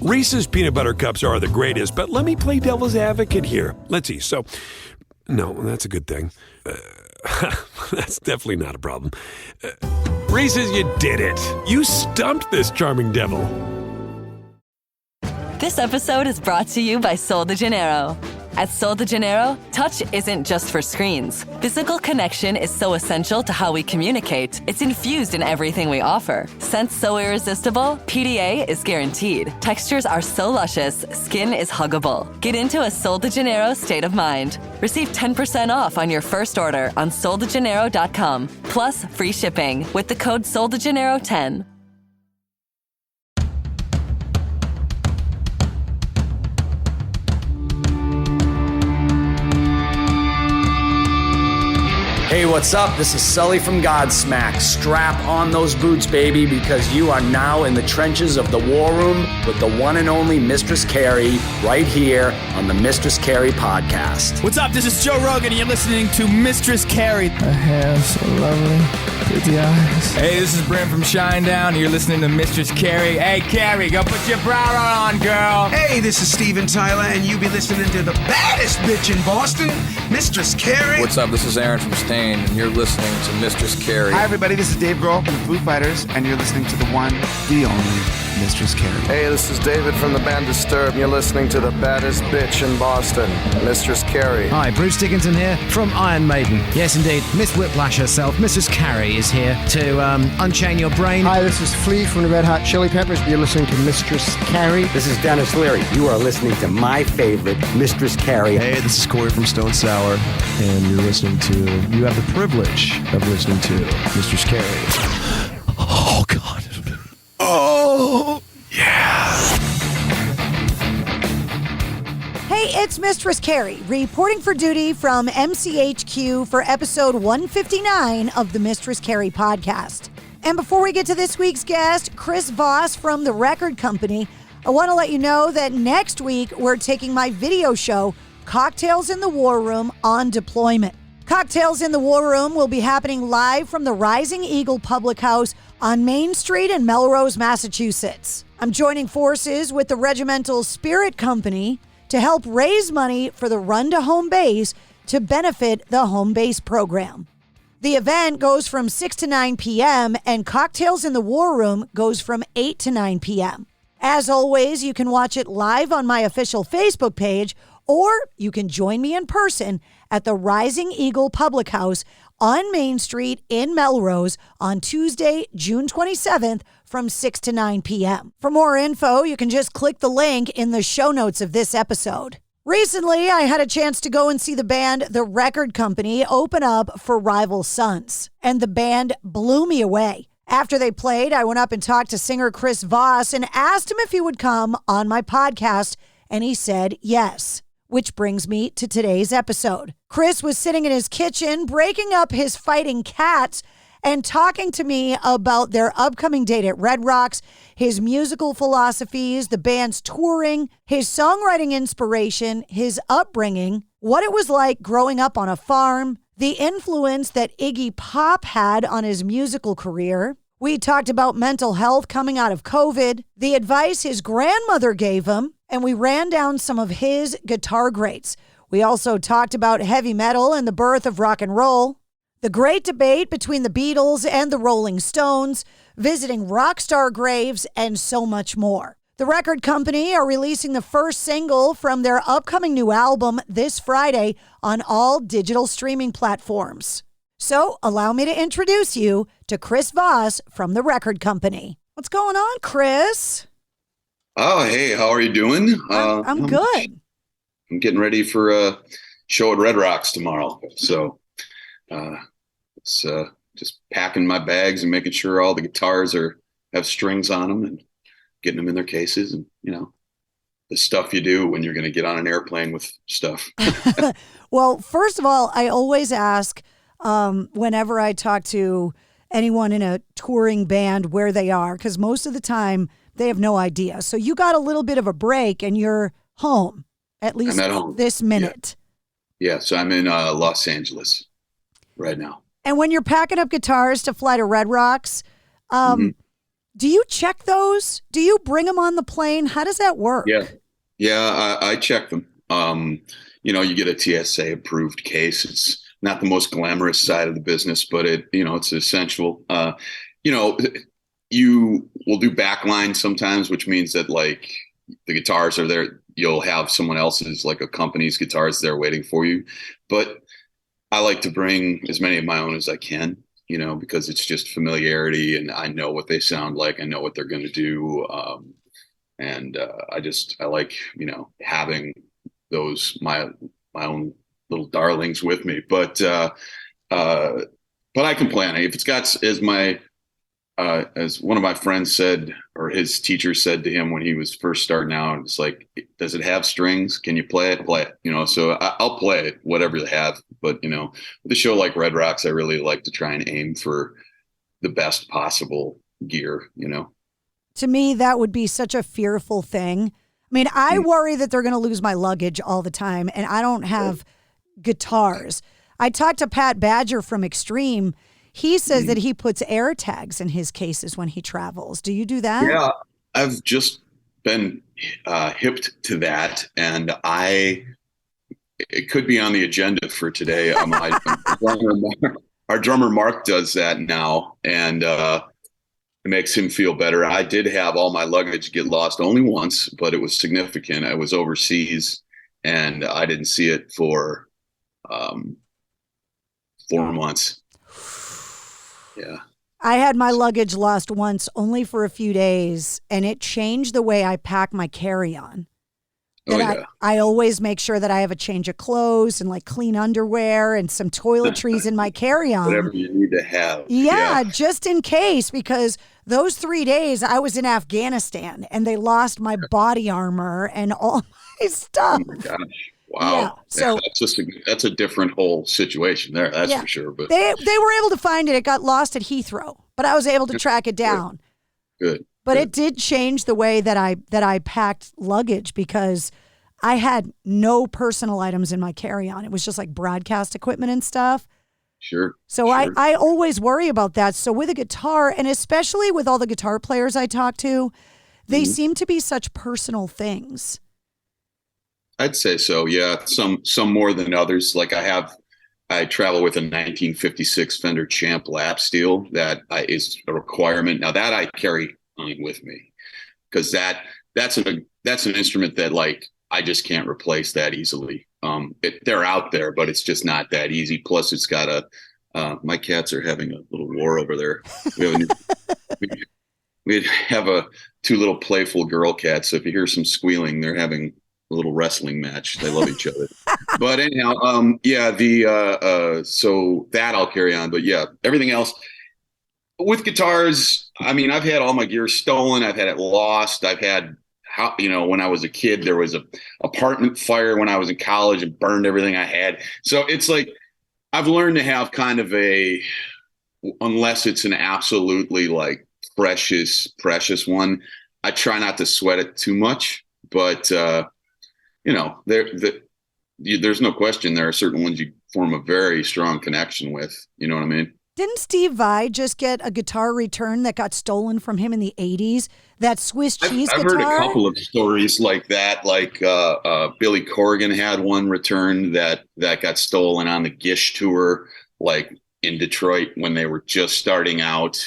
Reese's peanut butter cups are the greatest, but let me play devil's advocate here. Let's see. So, no, that's a good thing. That's definitely not a problem. Reese's, you did it. You stumped this charming devil. This episode is brought to you by Sol de Janeiro. At Sol de Janeiro, touch isn't just for screens. Physical connection is so essential to how we communicate. It's infused in everything we offer. Scents so irresistible, PDA is guaranteed. Textures are so luscious, skin is huggable. Get into a Sol de Janeiro state of mind. Receive 10% off on your first order on soldejaneiro.com. Plus free shipping with the code SOLDEJaneiro10. Hey, what's up? This is Sully from Godsmack. Strap on those boots, baby, because you are now in the trenches of the war room with the one and only Mistress Carrie right here on the Mistress Carrie podcast. What's up? This is Joe Rogan, and you're listening to Mistress Carrie. Her hair so lovely, pretty eyes. Hey, this is Brent from Shinedown, and you're listening to Mistress Carrie. Hey, Carrie, go put your bra on, girl. Hey, this is Steven Tyler, and you be listening to the baddest bitch in Boston, Mistress Carrie. What's up? This is Aaron from Stain, and you're listening to Mistress Carrie. Hi, everybody. This is Dave Grohl from the Foo Fighters, and you're listening to the one, the only Mistress Carrie. Hey, this is David from the band Disturbed, and you're listening to the baddest bitch in Boston, Mistress Carrie. Hi, Bruce Dickinson here from Iron Maiden. Yes, indeed, Miss Whiplash herself, Mistress Carrie, is here to unchain your brain. Hi, this is Flea from the Red Hot Chili Peppers. You're listening to Mistress Carrie. This is Dennis Leary. You are listening to my favorite, Mistress Carrie. Hey, this is Corey from Stone Sour, and you have the privilege of listening to Mistress Carrie. Oh, God. Oh, yeah. Hey, it's Mistress Carrie, reporting for duty from MCHQ for episode 159 of the Mistress Carrie podcast. And before we get to this week's guest, Chris Vos from The Record Company, I want to let you know that next week we're taking my video show, Cocktails in the War Room, on deployment. Cocktails in the War Room will be happening live from the Rising Eagle Public House on Main Street in Melrose, Massachusetts. I'm joining forces with the Regimental Spirit Company to help raise money for the Run to Home Base to benefit the Home Base program. The event goes from 6 to 9 p.m. and Cocktails in the War Room goes from 8 to 9 p.m. As always, you can watch it live on my official Facebook page, or you can join me in person at the Rising Eagle Public House on Main Street in Melrose on Tuesday, June 27th from 6 to 9 p.m. For more info, you can just click the link in the show notes of this episode. Recently, I had a chance to go and see the band The Record Company open up for Rival Sons, and the band blew me away. After they played, I went up and talked to singer Chris Vos and asked him if he would come on my podcast, and he said yes. Which brings me to today's episode. Chris was sitting in his kitchen, breaking up his fighting cats and talking to me about their upcoming date at Red Rocks, his musical philosophies, the band's touring, his songwriting inspiration, his upbringing, what it was like growing up on a farm, the influence that Iggy Pop had on his musical career. We talked about mental health coming out of COVID, the advice his grandmother gave him, and we ran down some of his guitar greats. We also talked about heavy metal and the birth of rock and roll, the great debate between the Beatles and the Rolling Stones, visiting rock star graves, and so much more. The Record Company are releasing the first single from their upcoming new album this Friday on all digital streaming platforms. So allow me to introduce you to Chris Vos from The Record Company. What's going on, Chris? Oh, hey, how are you doing? I'm good. I'm getting ready for a show at Red Rocks tomorrow. So it's just packing my bags and making sure all the guitars have strings on them and getting them in their cases and, the stuff you do when you're going to get on an airplane with stuff. Well, first of all, I always ask whenever I talk to anyone in a touring band where they are, because most of the time they have no idea. So you got a little bit of a break and you're home, at least this minute. Yeah, so I'm in Los Angeles right now. And when you're packing up guitars to fly to Red Rocks, Do you check those? Do you bring them on the plane? How does that work? Yeah, I check them. You get a TSA approved case. It's not the most glamorous side of the business, but it's essential. You will do backline sometimes, which means that like the guitars are there. You'll have someone else's, like a company's guitars there waiting for you. But I like to bring as many of my own as I can, because it's just familiarity and I know what they sound like. I know what they're going to do. I like, having those, my own little darlings with me, but I can plan. If it's got, as one of my friends said, or his teacher said to him when he was first starting out, it's like, does it have strings? Can you play it? Play it, so I'll play it, whatever they have. But, with a show like Red Rocks, I really like to try and aim for the best possible gear, To me, that would be such a fearful thing. I mean, I worry that they're going to lose my luggage all the time, and I don't have guitars. I talked to Pat Badger from Extreme. He says that he puts air tags in his cases when he travels. Do you do that? Yeah, I've just been hipped to that, and it could be on the agenda for today. Our drummer Mark does that now, and it makes him feel better. I did have all my luggage get lost only once, but it was significant. I was overseas, and I didn't see it for 4 months. Yeah. I had my luggage lost once, only for a few days, and it changed the way I pack my carry-on. I always make sure that I have a change of clothes and like clean underwear and some toiletries in my carry-on. Whatever you need to have. Yeah, just in case, because those 3 days I was in Afghanistan and they lost my body armor and all my stuff. Oh my gosh. Wow. Yeah, so that's a different whole situation there. That's for sure. But they were able to find it. It got lost at Heathrow, but I was able to track it down. Good. But it did change the way that I packed luggage because I had no personal items in my carry-on. It was just like broadcast equipment and stuff. Sure. So sure. I always worry about that. So with a guitar, and especially with all the guitar players I talk to, they seem to be such personal things. I'd say so. Yeah. Some more than others. Like I travel with a 1956 Fender Champ lap steel that is a requirement. Now that I carry on with me because that's an instrument that like I just can't replace that easily. They're out there, but it's just not that easy. Plus, it's got my cats are having a little war over there. We have two little playful girl cats. So if you hear some squealing, they're having a little wrestling match. They love each other. But anyhow, so that I'll carry on. But yeah, everything else with guitars. I mean, I've had all my gear stolen. I've had it lost. I've had, when I was a kid, there was a apartment fire when I was in college and burned everything I had. So it's like, I've learned to have kind of unless it's an absolutely like precious one, I try not to sweat it too much, but there's no question there are certain ones you form a very strong connection with. You know what I mean? Didn't Steve Vai just get a guitar return that got stolen from him in the 80s? That Swiss cheese guitar? I've heard a couple of stories like that. Like Billy Corgan had one return that got stolen on the Gish tour, like in Detroit when they were just starting out,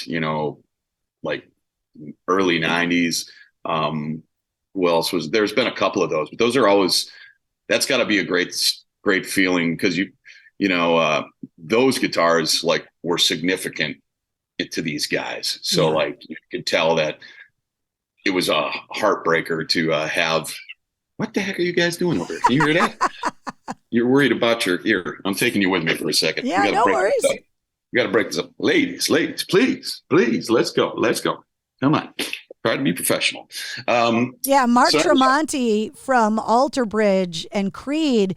like early 90s. Who else was there's been a couple of those, but those are always, that's got to be a great feeling because those guitars like were significant to these guys. So like you could tell that it was a heartbreaker to have. What the heck are you guys doing over here? Can you hear that? You're worried about your ear. I'm taking you with me for a second. Yeah, no worries. We got to break this up. Ladies, please, let's go. Come on. Try to be professional. Mark Tremonti from Alter Bridge and Creed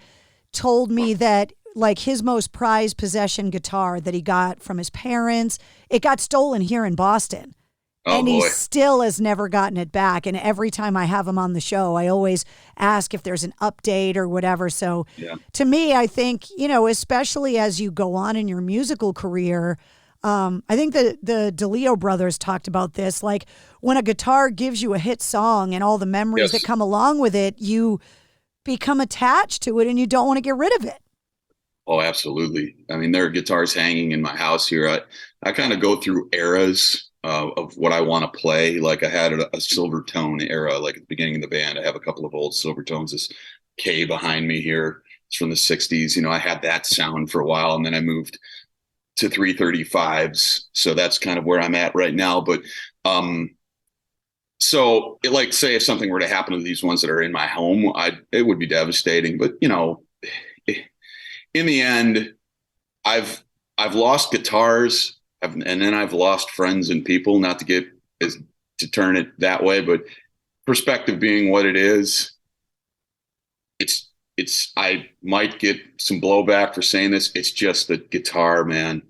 told me that like his most prized possession guitar that he got from his parents, it got stolen here in Boston. Oh, and he still has never gotten it back. And every time I have him on the show, I always ask if there's an update or whatever. So to me, I think, especially as you go on in your musical career, I think the DeLeo brothers talked about this. Like when a guitar gives you a hit song and all the memories that come along with it, you become attached to it and you don't want to get rid of it. Oh, absolutely. I mean, there are guitars hanging in my house here. I kind of go through eras of what I want to play. Like I had a silver tone era, like at the beginning of the band. I have a couple of old silver tones. This K behind me here, it's from the 60s. You know, I had that sound for a while, and then I moved to 335s. So that's kind of where I'm at right now. But so like, say if something were to happen to these ones that are in my home, it would be devastating. But, you know, in the end, I've lost guitars, and then I've lost friends and people. Not to get to turn it that way, but perspective being what it is, I might get some blowback for saying this. It's just the guitar, man.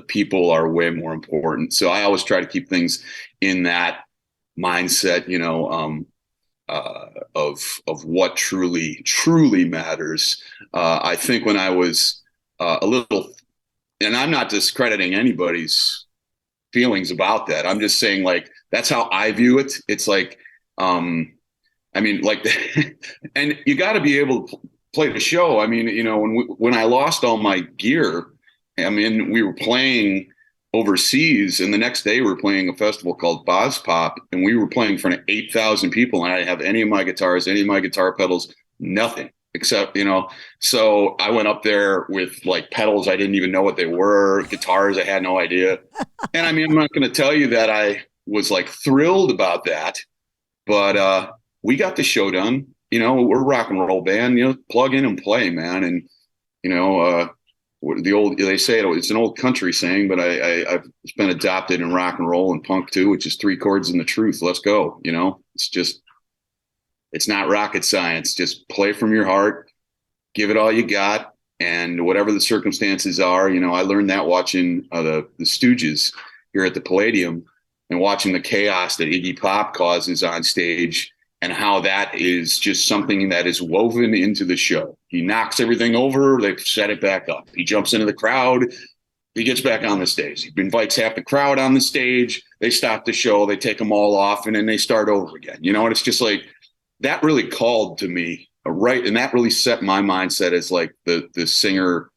People are way more important. So I always try to keep things in that mindset, you know, of what truly matters. I think when I was a little, and I'm not discrediting anybody's feelings about that. I'm just saying, like, that's how I view it. It's like, I mean, like, and you got to be able to play the show. I mean, you know, when I lost all my gear, I mean, we were playing overseas, and the next day we were playing a festival called Boz Pop, and we were playing in front of 8,000 people, and I didn't have any of my guitars, any of my guitar pedals, nothing except, you know. So I went up there with like pedals I didn't even know what they were, guitars I had no idea. And I mean, I'm not going to tell you that I was like thrilled about that, but we got the show done. You know, we're a rock and roll band, you know, plug in and play, man. And, you know, they say it's an old country saying, but I've been adopted in rock and roll and punk too, which is 3 chords and the truth. Let's go. You know, it's not rocket science. Just play from your heart, give it all you got. And whatever the circumstances are, you know, I learned that watching the Stooges here at the Palladium and watching the chaos that Iggy Pop causes on stage, and how that is just something that is woven into the show. He knocks everything over, they set it back up. He jumps into the crowd, he gets back on the stage. He invites half the crowd on the stage, they stop the show, they take them all off, and then they start over again. You know, and it's just like, that really called to me, right? And that really set my mindset as like the singer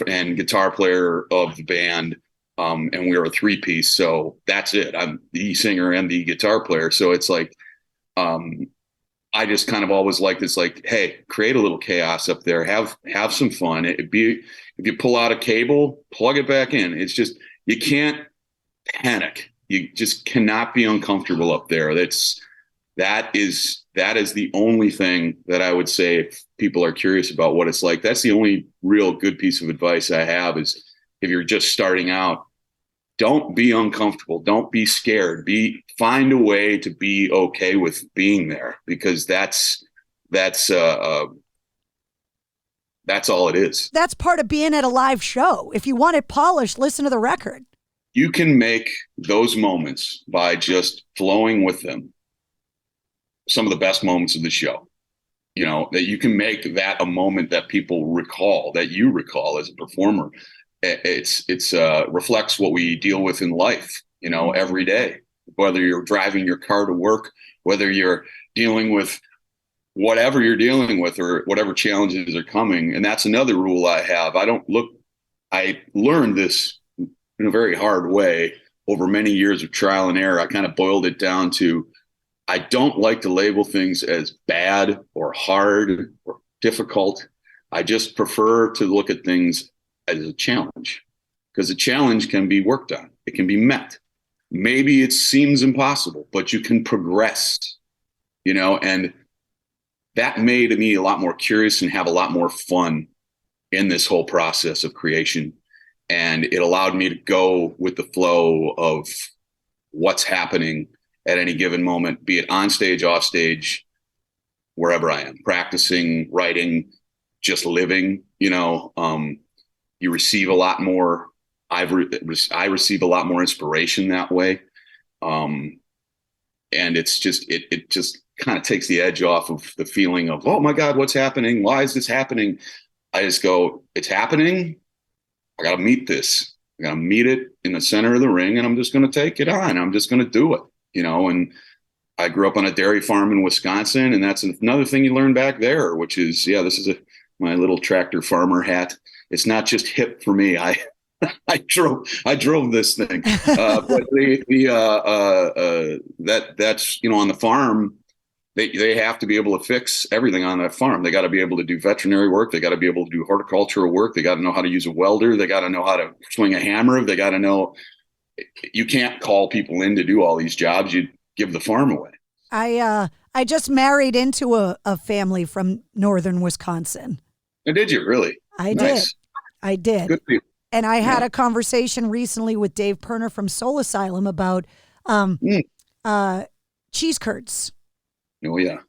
and guitar player of the band. And we were a 3-piece, so that's it. I'm the singer and the guitar player. So it's like, I just kind of always like this, like, hey, create a little chaos up there, have some fun. If you pull out a cable, plug it back in. It's just, you can't panic. You just cannot be uncomfortable up there. That is the only thing that I would say, if people are curious about what it's like. That's the only real good piece of advice I have, is if you're just starting out, don't be uncomfortable. Don't be scared. Find a way to be okay with being there, because that's all it is. That's part of being at a live show. If you want it polished, listen to the record. You can make those moments by just flowing with them some of the best moments of the show. You know, that you can make that a moment that people recall, that you recall as a performer. It's reflects what we deal with in life, you know, every day, whether you're driving your car to work, whether you're dealing with whatever you're dealing with, or whatever challenges are coming. And that's another rule I have. I learned this in a very hard way over many years of trial and error. I kind of boiled it down to, I don't like to label things as bad or hard or difficult. I just prefer to look at things as a challenge, because a challenge can be worked on. It can be met. Maybe it seems impossible, but you can progress, you know, and that made me a lot more curious and have a lot more fun in this whole process of creation. And it allowed me to go with the flow of what's happening at any given moment, be it on stage, off stage, wherever I am, practicing, writing, just living, you know. You receive a lot more. I receive a lot more inspiration that way. And it's just, it just kind of takes the edge off of the feeling of, oh my God, what's happening? Why is this happening? I just go, it's happening. I got to meet this. I got to meet it in the center of the ring, and I'm just going to take it on. I'm just going to do it, and I grew up on a dairy farm in Wisconsin, and that's another thing you learn back there, which is, this is my little tractor farmer hat. It's not just hip for me. I drove this thing, but that's on the farm. They have to be able to fix everything on that farm. They got to be able to do veterinary work. They got to be able to do horticultural work. They got to know how to use a welder. They got to know how to swing a hammer. They got to know. You can't call people in to do all these jobs. You give the farm away. I just married into a family from northern Wisconsin. And did you really? I did. Good people. And I had a conversation recently with Dave Perner from Soul Asylum about cheese curds. Oh, yeah.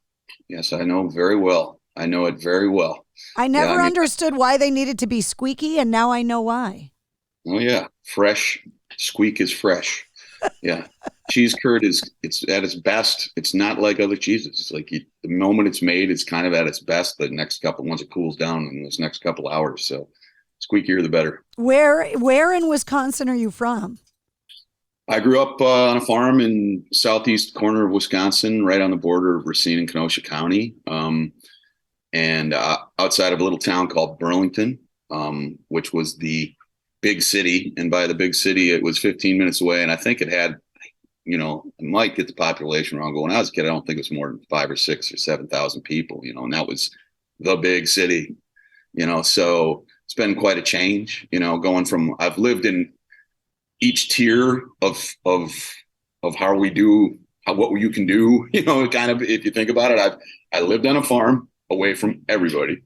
Yes, I know very well. I know it very well. I never understood why they needed to be squeaky, and now I know why. Oh, yeah. Fresh. Squeak is fresh. Yeah. Cheese curd it's at its best. It's not like other cheeses. It's like the moment it's made, it's kind of at its best. The next once it cools down in this next couple hours. So squeakier, the better. Where in Wisconsin are you from? I grew up on a farm in southeast corner of Wisconsin, right on the border of Racine and Kenosha County, and outside of a little town called Burlington, which was the big city. And by the big city, it was 15 minutes away. And I think it had, I might get the population wrong, but when I was a kid, I don't think it was more than 5 or 6 or 7,000 people, and that was the big city, so it's been quite a change, going from, I've lived in each tier of how we do, what you can do, kind of, if you think about it. I lived on a farm away from everybody.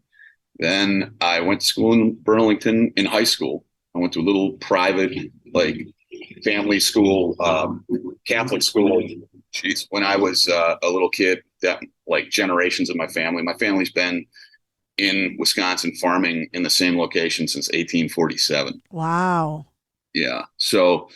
Then I went to school in Burlington in high school. I went to a little private, family school, Catholic school. Jeez, when I was a little kid, that generations of my family's been in Wisconsin farming in the same location since 1847. Wow. Yeah. So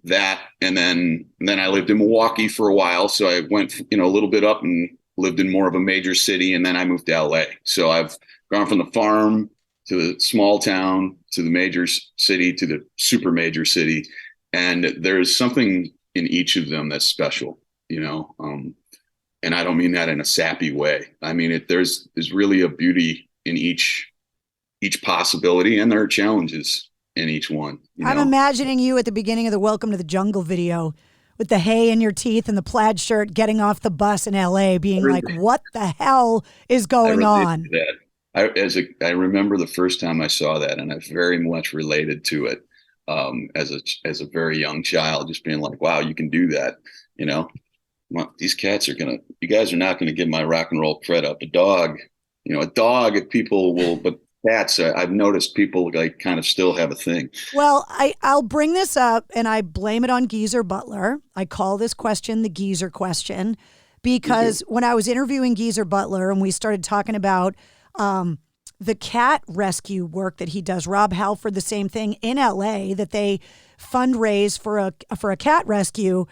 that, and then I lived in Milwaukee for a while. So I went, a little bit up and lived in more of a major city. And then I moved to LA. So I've gone from the farm to the small town, to the major city, to the super major city. And there's something in each of them that's special, and I don't mean that in a sappy way. I mean, there's really a beauty in each possibility, and there are challenges in each one. I'm imagining you at the beginning of the Welcome to the Jungle video with the hay in your teeth and the plaid shirt, getting off the bus in LA, being like, what the hell is going on? I remember the first time I saw that, and I very much related to it as a very young child, just being like, wow, you can do that. These cats you guys are not going to give my rock and roll cred up. A dog, people will, but cats, I've noticed people kind of still have a thing. Well, I'll bring this up, and I blame it on Geezer Butler. I call this question the Geezer question, because when I was interviewing Geezer Butler and we started talking about the cat rescue work that he does, Rob Halford, the same thing in LA, that they fundraise for a cat rescue.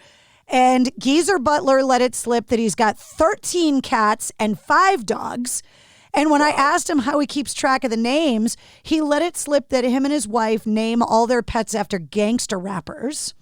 And Geezer Butler let it slip that he's got 13 cats and 5 dogs. And when I asked him how he keeps track of the names, he let it slip that him and his wife name all their pets after gangster rappers.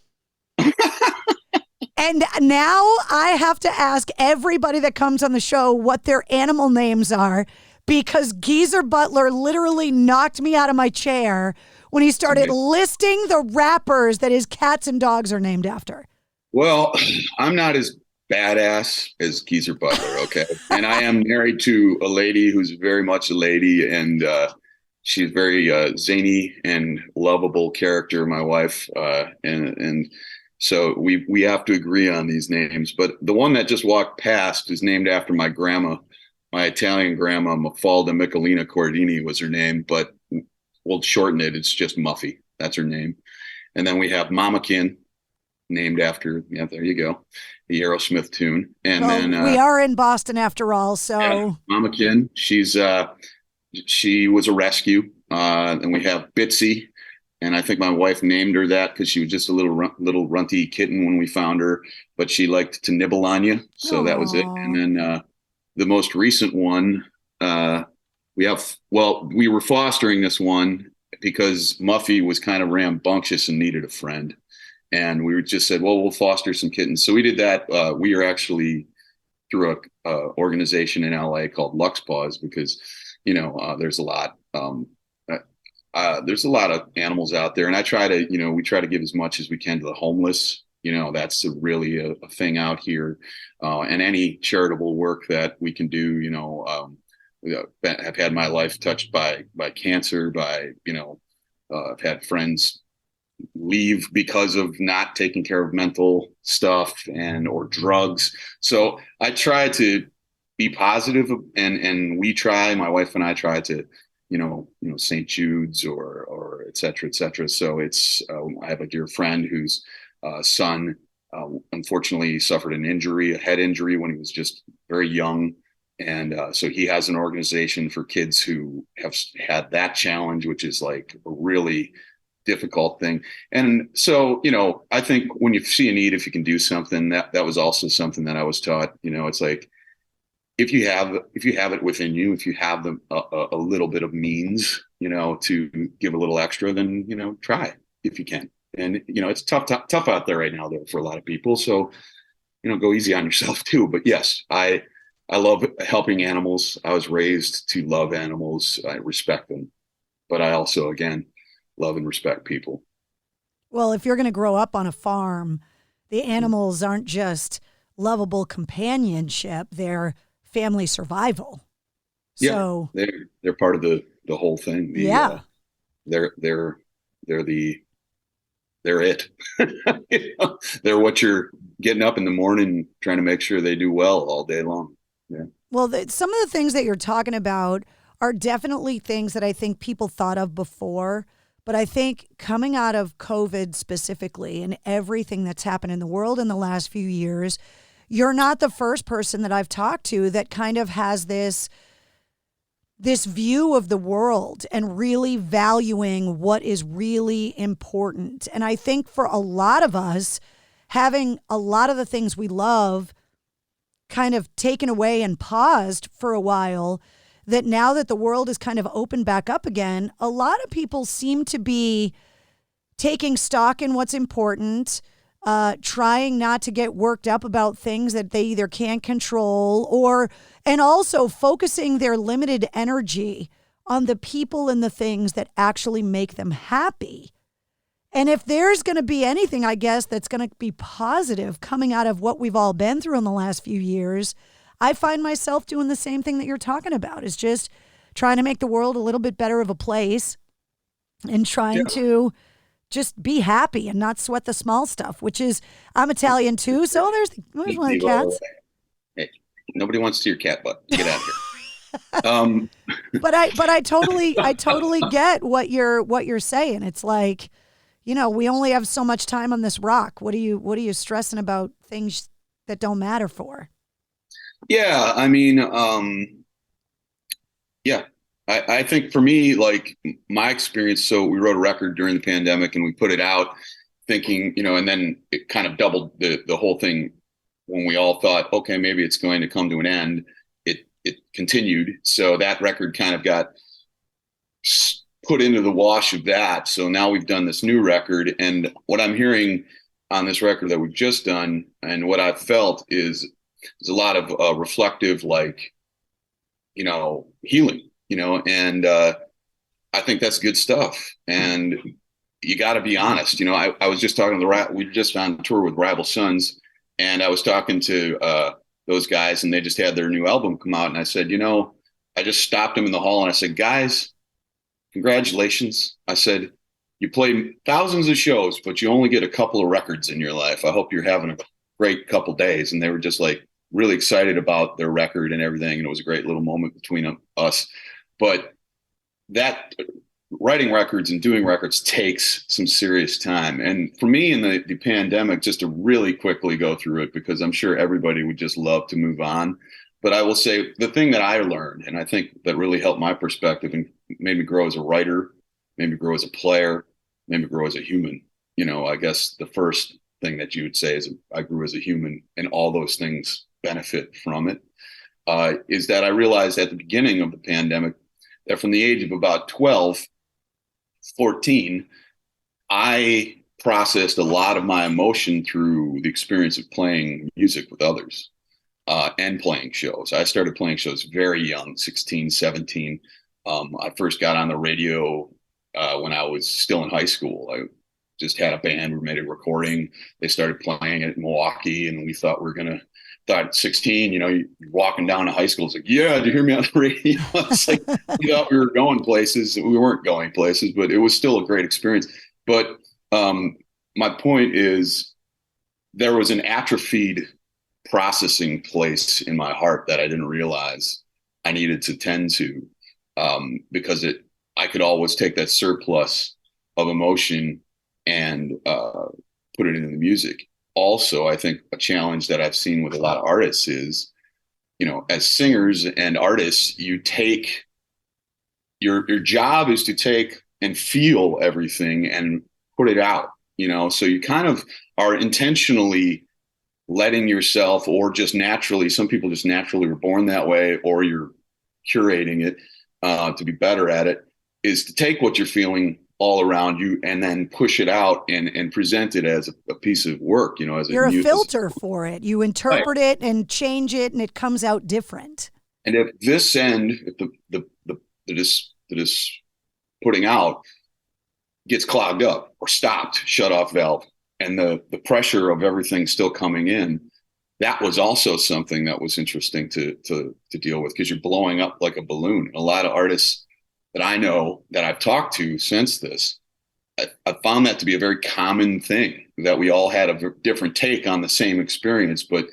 And now I have to ask everybody that comes on the show what their animal names are, because Geezer Butler literally knocked me out of my chair when he started listing the rappers that his cats and dogs are named after. Well, I'm not as badass as Geezer Butler, okay? And I am married to a lady who's very much a lady, and she's very zany and lovable character, my wife, and so we have to agree on these names. But the one that just walked past is named after my grandma. My Italian grandma, Mafalda Michelina Cordini was her name, but we'll shorten it. It's just Muffy. That's her name. And then we have Mamakin, named after, there you go, the Aerosmith tune. And then we are in Boston after all, so. Yeah, Mamakin, she was a rescue. And we have Bitsy. And I think my wife named her that because she was just a little runty kitten when we found her, but she liked to nibble on you. So that was it. And then the most recent one, we were fostering this one, because Muffy was kind of rambunctious and needed a friend. And we just said, well, we'll foster some kittens. So we did that. We are actually through a organization in LA called Lux Paws, because, there's a lot. There's a lot of animals out there, and we try to give as much as we can to the homeless. That's really a thing out here, and any charitable work that we can do. I've had my life touched by cancer, I've had friends leave because of not taking care of mental stuff or drugs. So I try to be positive, and my wife and I try to, St. Jude's or et cetera, et cetera. So it's, I have a dear friend whose son, unfortunately suffered a head injury when he was just very young. And so he has an organization for kids who have had that challenge, which is like a really difficult thing. And so, I think when you see a need, if you can do something, that was also something that I was taught. It's like, if you have it within you, if you have a little bit of means, to give a little extra, then, try if you can. And, it's tough out there right now, though, for a lot of people. So, go easy on yourself too. But yes, I love helping animals. I was raised to love animals. I respect them, but I also, again, love and respect people. Well, if you're going to grow up on a farm, the animals aren't just lovable companionship, they're family survival. So yeah, they're part of the whole thing. They're it. They're what you're getting up in the morning trying to make sure they do well all day long. Yeah. Well, some of the things that you're talking about are definitely things that I think people thought of before. But I think coming out of COVID specifically and everything that's happened in the world in the last few years, you're not the first person that I've talked to that kind of has this view of the world and really valuing what is really important. And I think for a lot of us, having a lot of the things we love kind of taken away and paused for a while, that now that the world is kind of opened back up again, a lot of people seem to be taking stock in what's important, trying not to get worked up about things that they either can't control, and also focusing their limited energy on the people and the things that actually make them happy. And if there's going to be anything, I guess, that's going to be positive coming out of what we've all been through in the last few years, I find myself doing the same thing that you're talking about, is just trying to make the world a little bit better of a place and trying to just be happy and not sweat the small stuff, which is, I'm Italian too. So there's one of the cats. Hey, nobody wants to see your cat butt. Get out of here. But I totally get what you're saying. It's like, we only have so much time on this rock. What are you stressing about things that don't matter for? Yeah, I mean, I think for me, like my experience, so we wrote a record during the pandemic and we put it out thinking, and then it kind of doubled the whole thing when we all thought, okay, maybe it's going to come to an end. It continued. So that record kind of got put into the wash of that. So now we've done this new record, and what I'm hearing on this record that we've just done and what I've felt is there's a lot of reflective, like, healing, and I think that's good stuff. And you got to be honest. I was just talking to we were just on tour with Rival Sons, and I was talking to those guys, and they just had their new album come out. And I said, I just stopped them in the hall and I said, guys, congratulations. I said, you played thousands of shows, but you only get a couple of records in your life. I hope you're having a great couple days. And they were just like really excited about their record and everything. And it was a great little moment between us. But that writing records and doing records takes some serious time. And for me in the pandemic, just to really quickly go through it, because I'm sure everybody would just love to move on. But I will say the thing that I learned, and I think that really helped my perspective and made me grow as a writer, made me grow as a player, made me grow as a human. I guess the first thing that you would say is I grew as a human, and all those things benefit from it, is that I realized at the beginning of the pandemic that from the age of about 12 14, I processed a lot of my emotion through the experience of playing music with others and playing shows. I started playing shows very young, 16, 17. I first got on the radio when I was still in high school. I just had a band. We made a recording. They started playing it in Milwaukee, and we thought at 16, you're walking down to high school. It's like, yeah, did you hear me on the radio? It's like, we thought we were going places. We weren't going places, but it was still a great experience. But my point is, there was an atrophied processing place in my heart that I didn't realize I needed to tend to, because I could always take that surplus of emotion and put it into the music. Also, I think a challenge that I've seen with a lot of artists is, as singers and artists, you take your job is to take and feel everything and put it out, so you kind of are intentionally letting yourself, or just naturally, some people just naturally were born that way, or you're curating it to be better at it, is to take what you're feeling all around you and then push it out and present it as a piece of work, as you're a filter for it. You interpret it and change it, and it comes out different. And if this end, if that is putting out gets clogged up or stopped, shut off valve, and the pressure of everything still coming in, that was also something that was interesting to deal with, because you're blowing up like a balloon. A lot of artists that I know that I've talked to since this, I found that to be a very common thing, that we all had a different take on the same experience. But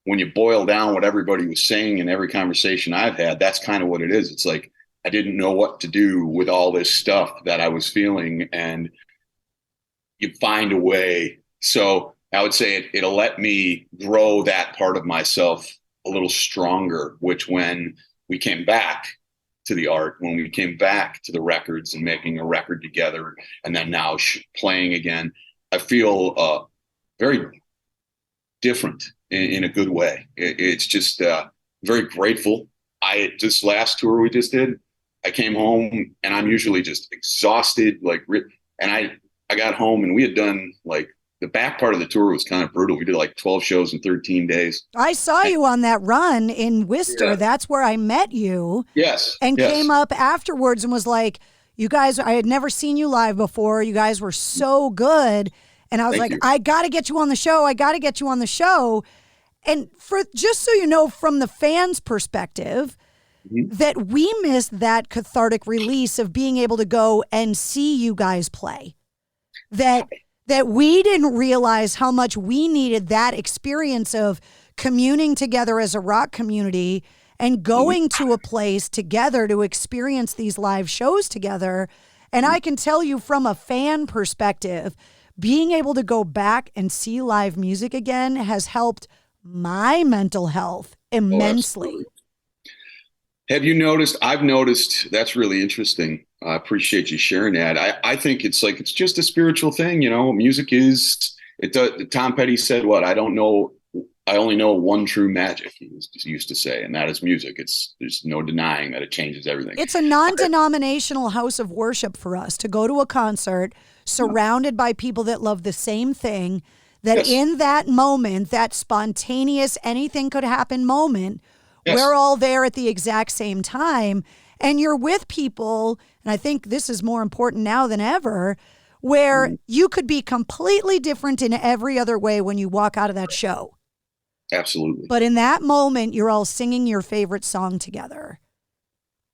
when you boil down what everybody was saying in every conversation I've had, that's kind of what it is. It's like, I didn't know what to do with all this stuff that I was feeling, and you find a way. So I would say it'll let me grow that part of myself a little stronger, which when we came back to the art, when we came back to the records and making a record together, and then now playing again, I feel very different in a good way. It's just very grateful. This last tour we just did, I came home and I'm usually just exhausted, and I got home and we had done the back part of the tour was kind of brutal. We did 12 shows in 13 days. I saw you on that run in Worcester. Yeah. That's where I met you. Yes. And came up afterwards and was like, you guys, I had never seen you live before. You guys were so good. And I was Thank you. I got to get you on the show. I got to get you on the show. And just so you know, from the fans' perspective, that we missed that cathartic release of being able to go and see you guys play. That we didn't realize how much we needed that experience of communing together as a rock community and going to a place together to experience these live shows together. And I can tell you from a fan perspective, being able to go back and see live music again has helped my mental health immensely. Have you noticed? I've noticed. That's really interesting. I appreciate you sharing that. I think it's just a spiritual thing. Music is. Tom Petty said, "What I don't know, I only know one true magic." He used to say, and that is music. There's no denying that it changes everything. It's a non-denominational house of worship for us to go to a concert surrounded by people that love the same thing. That in that moment, that spontaneous, anything could happen moment. Yes. We're all there at the exact same time, and you're with people, and I think this is more important now than ever, where you could be completely different in every other way when you walk out of that show. Absolutely. But in that moment, you're all singing your favorite song together.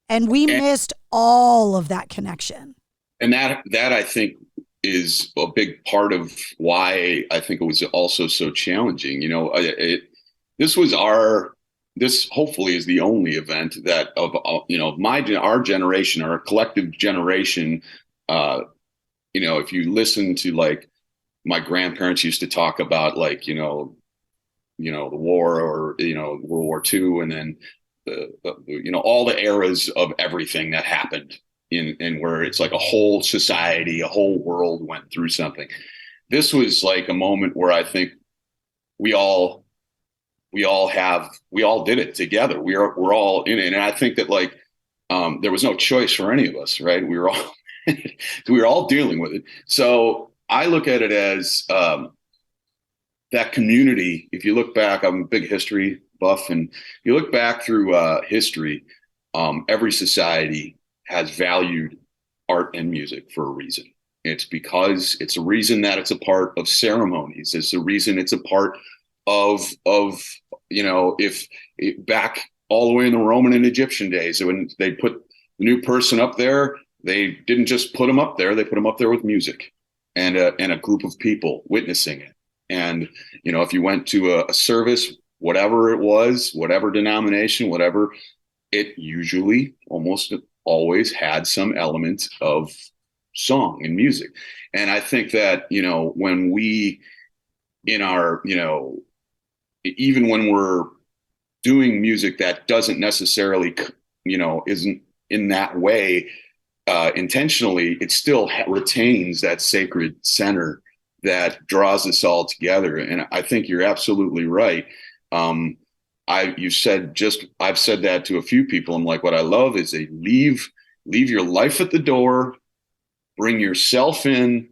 And we missed all of that connection. And that I think is a big part of why I think it was also so challenging. This hopefully is the only event that our generation, our collective generation, if you listen to my grandparents used to talk about the war or, World War II, and then all the eras of everything that happened in where it's like a whole society, a whole world went through something. This was like a moment where I think we all did it together. We're all in it. And I think that there was no choice for any of us, right? We were all We're all dealing with it. So I look at it as that community. If you look back, I'm a big history buff, and you look back through history, every society has valued art and music for a reason. It's because it's a reason that it's a part of ceremonies. It's a reason it's a part of if back all the way in the Roman and Egyptian days, when they put the new person up there, they didn't just put them up there. They put them up there with music and a group of people witnessing it. And, if you went to a service, whatever it was, whatever denomination, whatever, it usually almost always had some element of song and music. And I think that, when we in our, even when we're doing music that doesn't necessarily, isn't in that way intentionally, it still retains that sacred center that draws us all together. And I think you're absolutely right. I've said that to a few people. I'm like, what I love is they leave your life at the door, bring yourself in,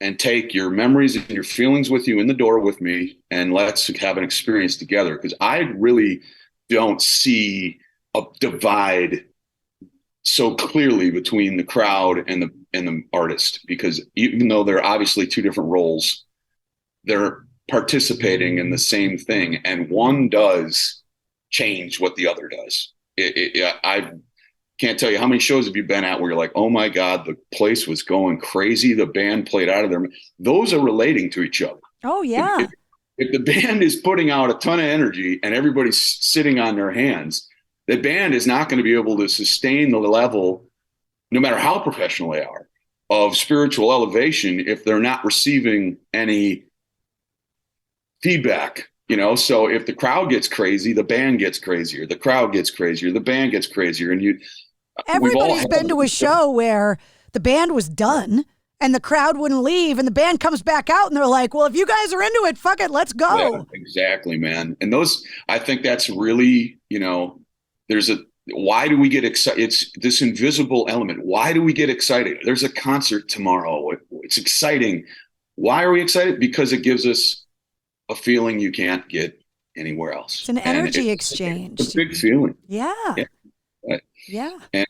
and take your memories and your feelings with you in the door with me, and let's have an experience together. Because I really don't see a divide so clearly between the crowd and the artist, because even though they're obviously two different roles, they're participating in the same thing, and one does change what the other does. I can't tell you how many shows have you been at where you're like, oh my God, the place was going crazy. The band played out of their, those are relating to each other. Oh yeah. If the band is putting out a ton of energy and everybody's sitting on their hands, the band is not going to be able to sustain the level, no matter how professional they are, of spiritual elevation if they're not receiving any feedback. So if the crowd gets crazy, the band gets crazier. The crowd gets crazier, the band gets crazier. And everybody's been to a show where the band was done and the crowd wouldn't leave, and the band comes back out and they're like, well, if you guys are into it, fuck it, let's go. Yeah, exactly, man. And I think that's really, why do we get excited? It's this invisible element. Why do we get excited? There's a concert tomorrow. It's exciting. Why are we excited? Because it gives us a feeling you can't get anywhere else. It's an energy exchange. It's a big feeling. Yeah. Right. Yeah. And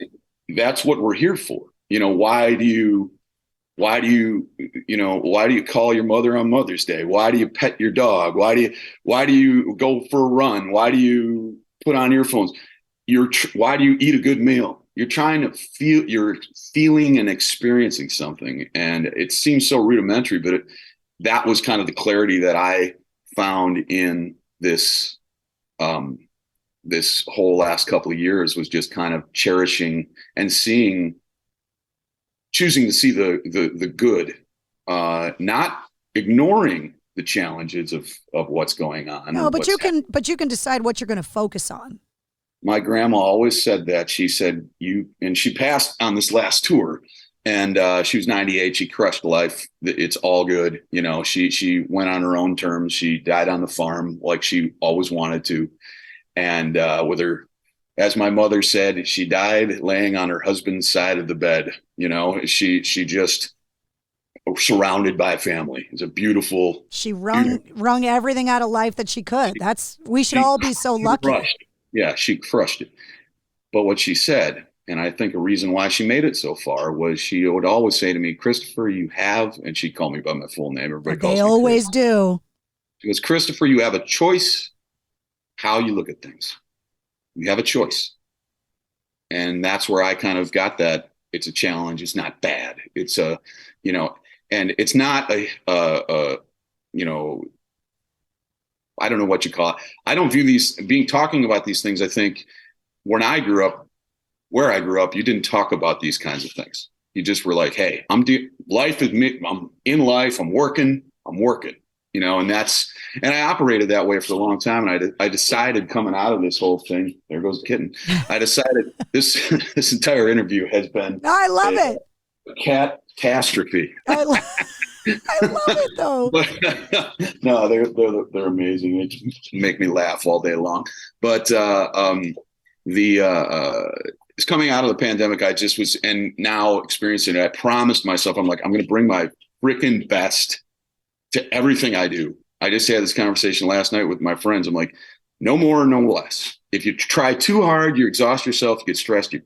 that's what we're here for. Why do you call your mother on Mother's Day? Why do you pet your dog? Why do you go for a run? Why do you put on earphones? Why do you eat a good meal? You're trying to you're feeling and experiencing something. And it seems so rudimentary, but that was kind of the clarity that I found in this this whole last couple of years, was just kind of cherishing and choosing to see the good, not ignoring the challenges of what's going on. No, but you can decide what you're going to focus on. My grandma always said that. She said, and she passed on this last tour, and she was 98. She crushed life. It's all good. She went on her own terms. She died on the farm like she always wanted to. And with her, as my mother said, she died laying on her husband's side of the bed. She just surrounded by family. It's a beautiful. She wrung everything out of life that she could. We should all be so lucky. Yeah, she crushed it. But what she said, and I think a reason why she made it so far, was she would always say to me, Christopher, you have, and she'd call me by my full name. Everybody calls me. They always do. She goes, Christopher, you have a choice how you look at things. You have a choice. And that's where I kind of got that. It's a challenge. It's not bad. It's and it's not I don't know what you call it. I don't view talking about these things. I think where I grew up, you didn't talk about these kinds of things. You just were like, hey, life is me. I'm in life. I'm working. And I operated that way for a long time. And I decided coming out of this whole thing, there goes the kitten. I decided this entire interview has been. I love it. A catastrophe. I love it though. No, they're amazing. They just make me laugh all day long. But coming out of the pandemic, I just was, and now experiencing it, I promised myself, I'm like, I'm going to bring my freaking best to everything I do. I just had this conversation last night with my friends. I'm like, no more, no less. If you try too hard, you exhaust yourself, you get stressed. And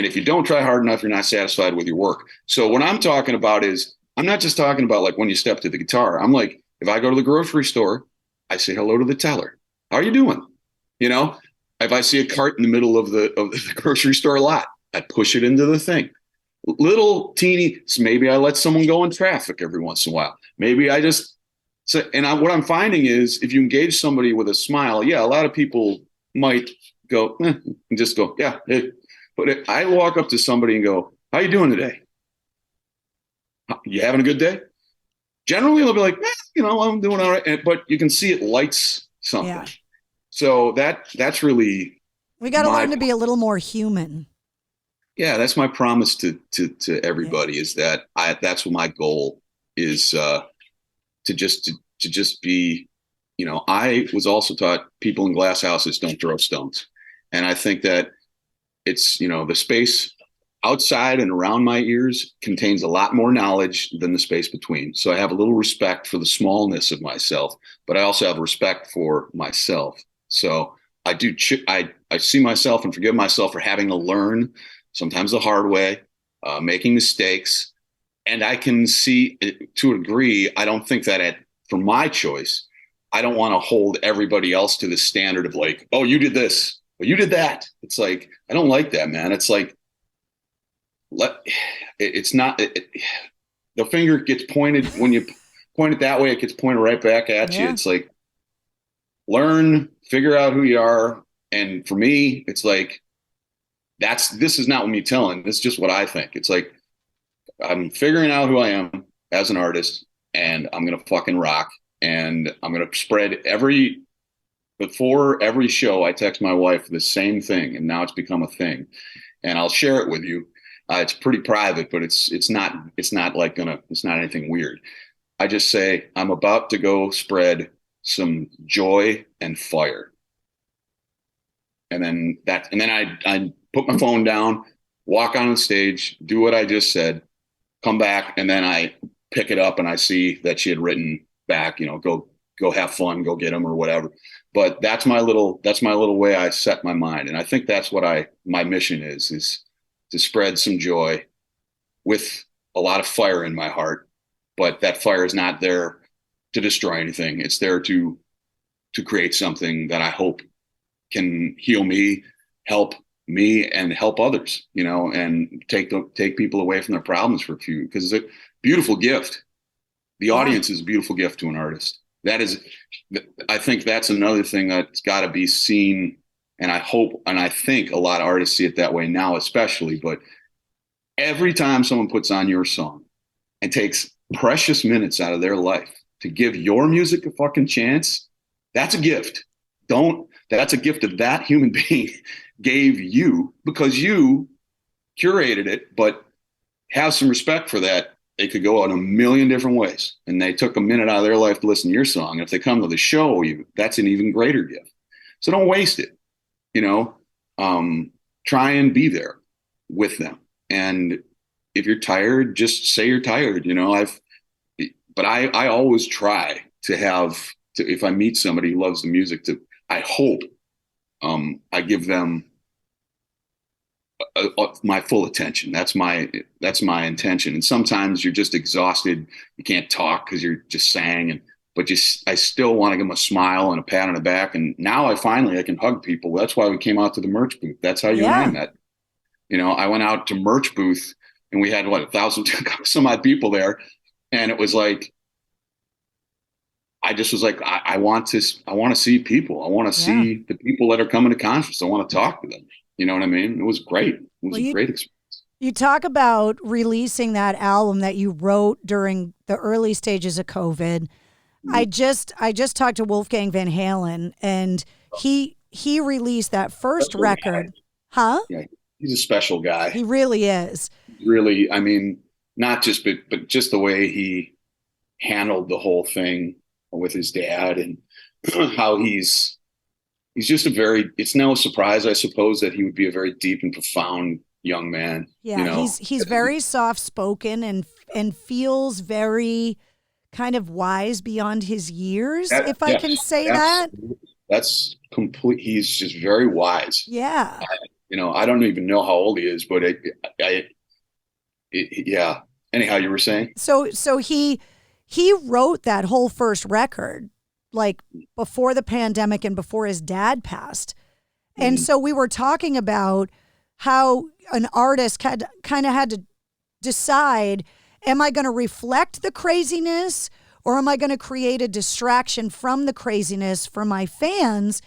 if you don't try hard enough, you're not satisfied with your work. So what I'm talking about is, I'm not just talking about like when you step to the guitar. I'm like, if I go to the grocery store, I say hello to the teller. How are you doing? You know, if I see a cart in the middle of the grocery store lot, I push it into the thing. Little teeny, so maybe I let someone go in traffic every once in a while. Maybe I just, what I'm finding is if you engage somebody with a smile, yeah, a lot of people might go, and just go, yeah. Hey. But if I walk up to somebody and go, how you doing today? You having a good day? Generally, they'll be like, I'm doing all right. But you can see it lights something. Yeah. So that's really, we got to learn to be a little more human. Yeah, that's my promise to everybody is that that's what my goal is, to just be, I was also taught people in glass houses don't throw stones. And I think that it's, the space outside and around my ears contains a lot more knowledge than the space between. So I have a little respect for the smallness of myself, but I also have respect for myself. So I do, I see myself and forgive myself for having to learn, sometimes the hard way, making mistakes. And I can see to a degree, I don't think that for my choice, I don't want to hold everybody else to the standard of like, oh, you did this, or you did that. It's like, I don't like that, man. It's like, it's not, the finger gets pointed, when you point it that way, it gets pointed right back at you. It's like, learn, figure out who you are. And for me, it's like, this is not me telling, this is just what I think. It's like, I'm figuring out who I am as an artist, and I'm going to fucking rock. And I'm going to spread before every show, I text my wife the same thing. And now it's become a thing, and I'll share it with you. It's pretty private, but it's not anything weird. I just say, I'm about to go spread some joy and fire. And then I put my phone down, walk on the stage, do what I just said, come back, and then I pick it up and I see that she had written back, go have fun, go get them or whatever. But that's my little way I set my mind. And I think that's what my mission is to spread some joy with a lot of fire in my heart. But that fire is not there to destroy anything. It's there to create something that I hope can heal me, help me, and help others, and take people away from their problems for a few, because it's a beautiful gift. The audience is a beautiful gift to an artist. I think that's another thing that's got to be seen. And I hope, and I think a lot of artists see it that way now, especially, but every time someone puts on your song and takes precious minutes out of their life to give your music a fucking chance, that's a gift. That's a gift that that human being gave you because you curated it, but have some respect for that. They could go in a million different ways, and they took a minute out of their life to listen to your song. And if they come to the show, that's an even greater gift. So don't waste it, try and be there with them. And if you're tired, just say you're tired. But I always try to if I meet somebody who loves the music, I hope I give them my full attention. That's my intention. And sometimes you're just exhausted. You can't talk because you're just sang, but I still want to give them a smile and a pat on the back. And now I can hug people. That's why we came out to the merch booth. That's how you and I met. I went out to merch booth and we had 1,000 some odd people there. And it was like, I just was like, I want to see people. I want to see the people that are coming to concerts. I want to talk to them. You know what I mean? It was great. It was a great experience. You talk about releasing that album that you wrote during the early stages of COVID. Mm-hmm. I just talked to Wolfgang Van Halen, and he released that first record. Huh? Yeah, he's a special guy. He really is. Really, I mean, not just but just the way he handled the whole thing with his dad, and how he's he's just it's no surprise, I suppose, that he would be a very deep and profound young man. Yeah, you know? he's very soft-spoken and feels very kind of wise beyond his years, if I can say that. That's complete. He's just very wise. Yeah. I don't even know how old he is, but yeah. Anyhow, you were saying? So he wrote that whole first record like before the pandemic and before his dad passed. And so we were talking about how an artist kind of had to decide, am I going to reflect the craziness or am I going to create a distraction from the craziness for my fans?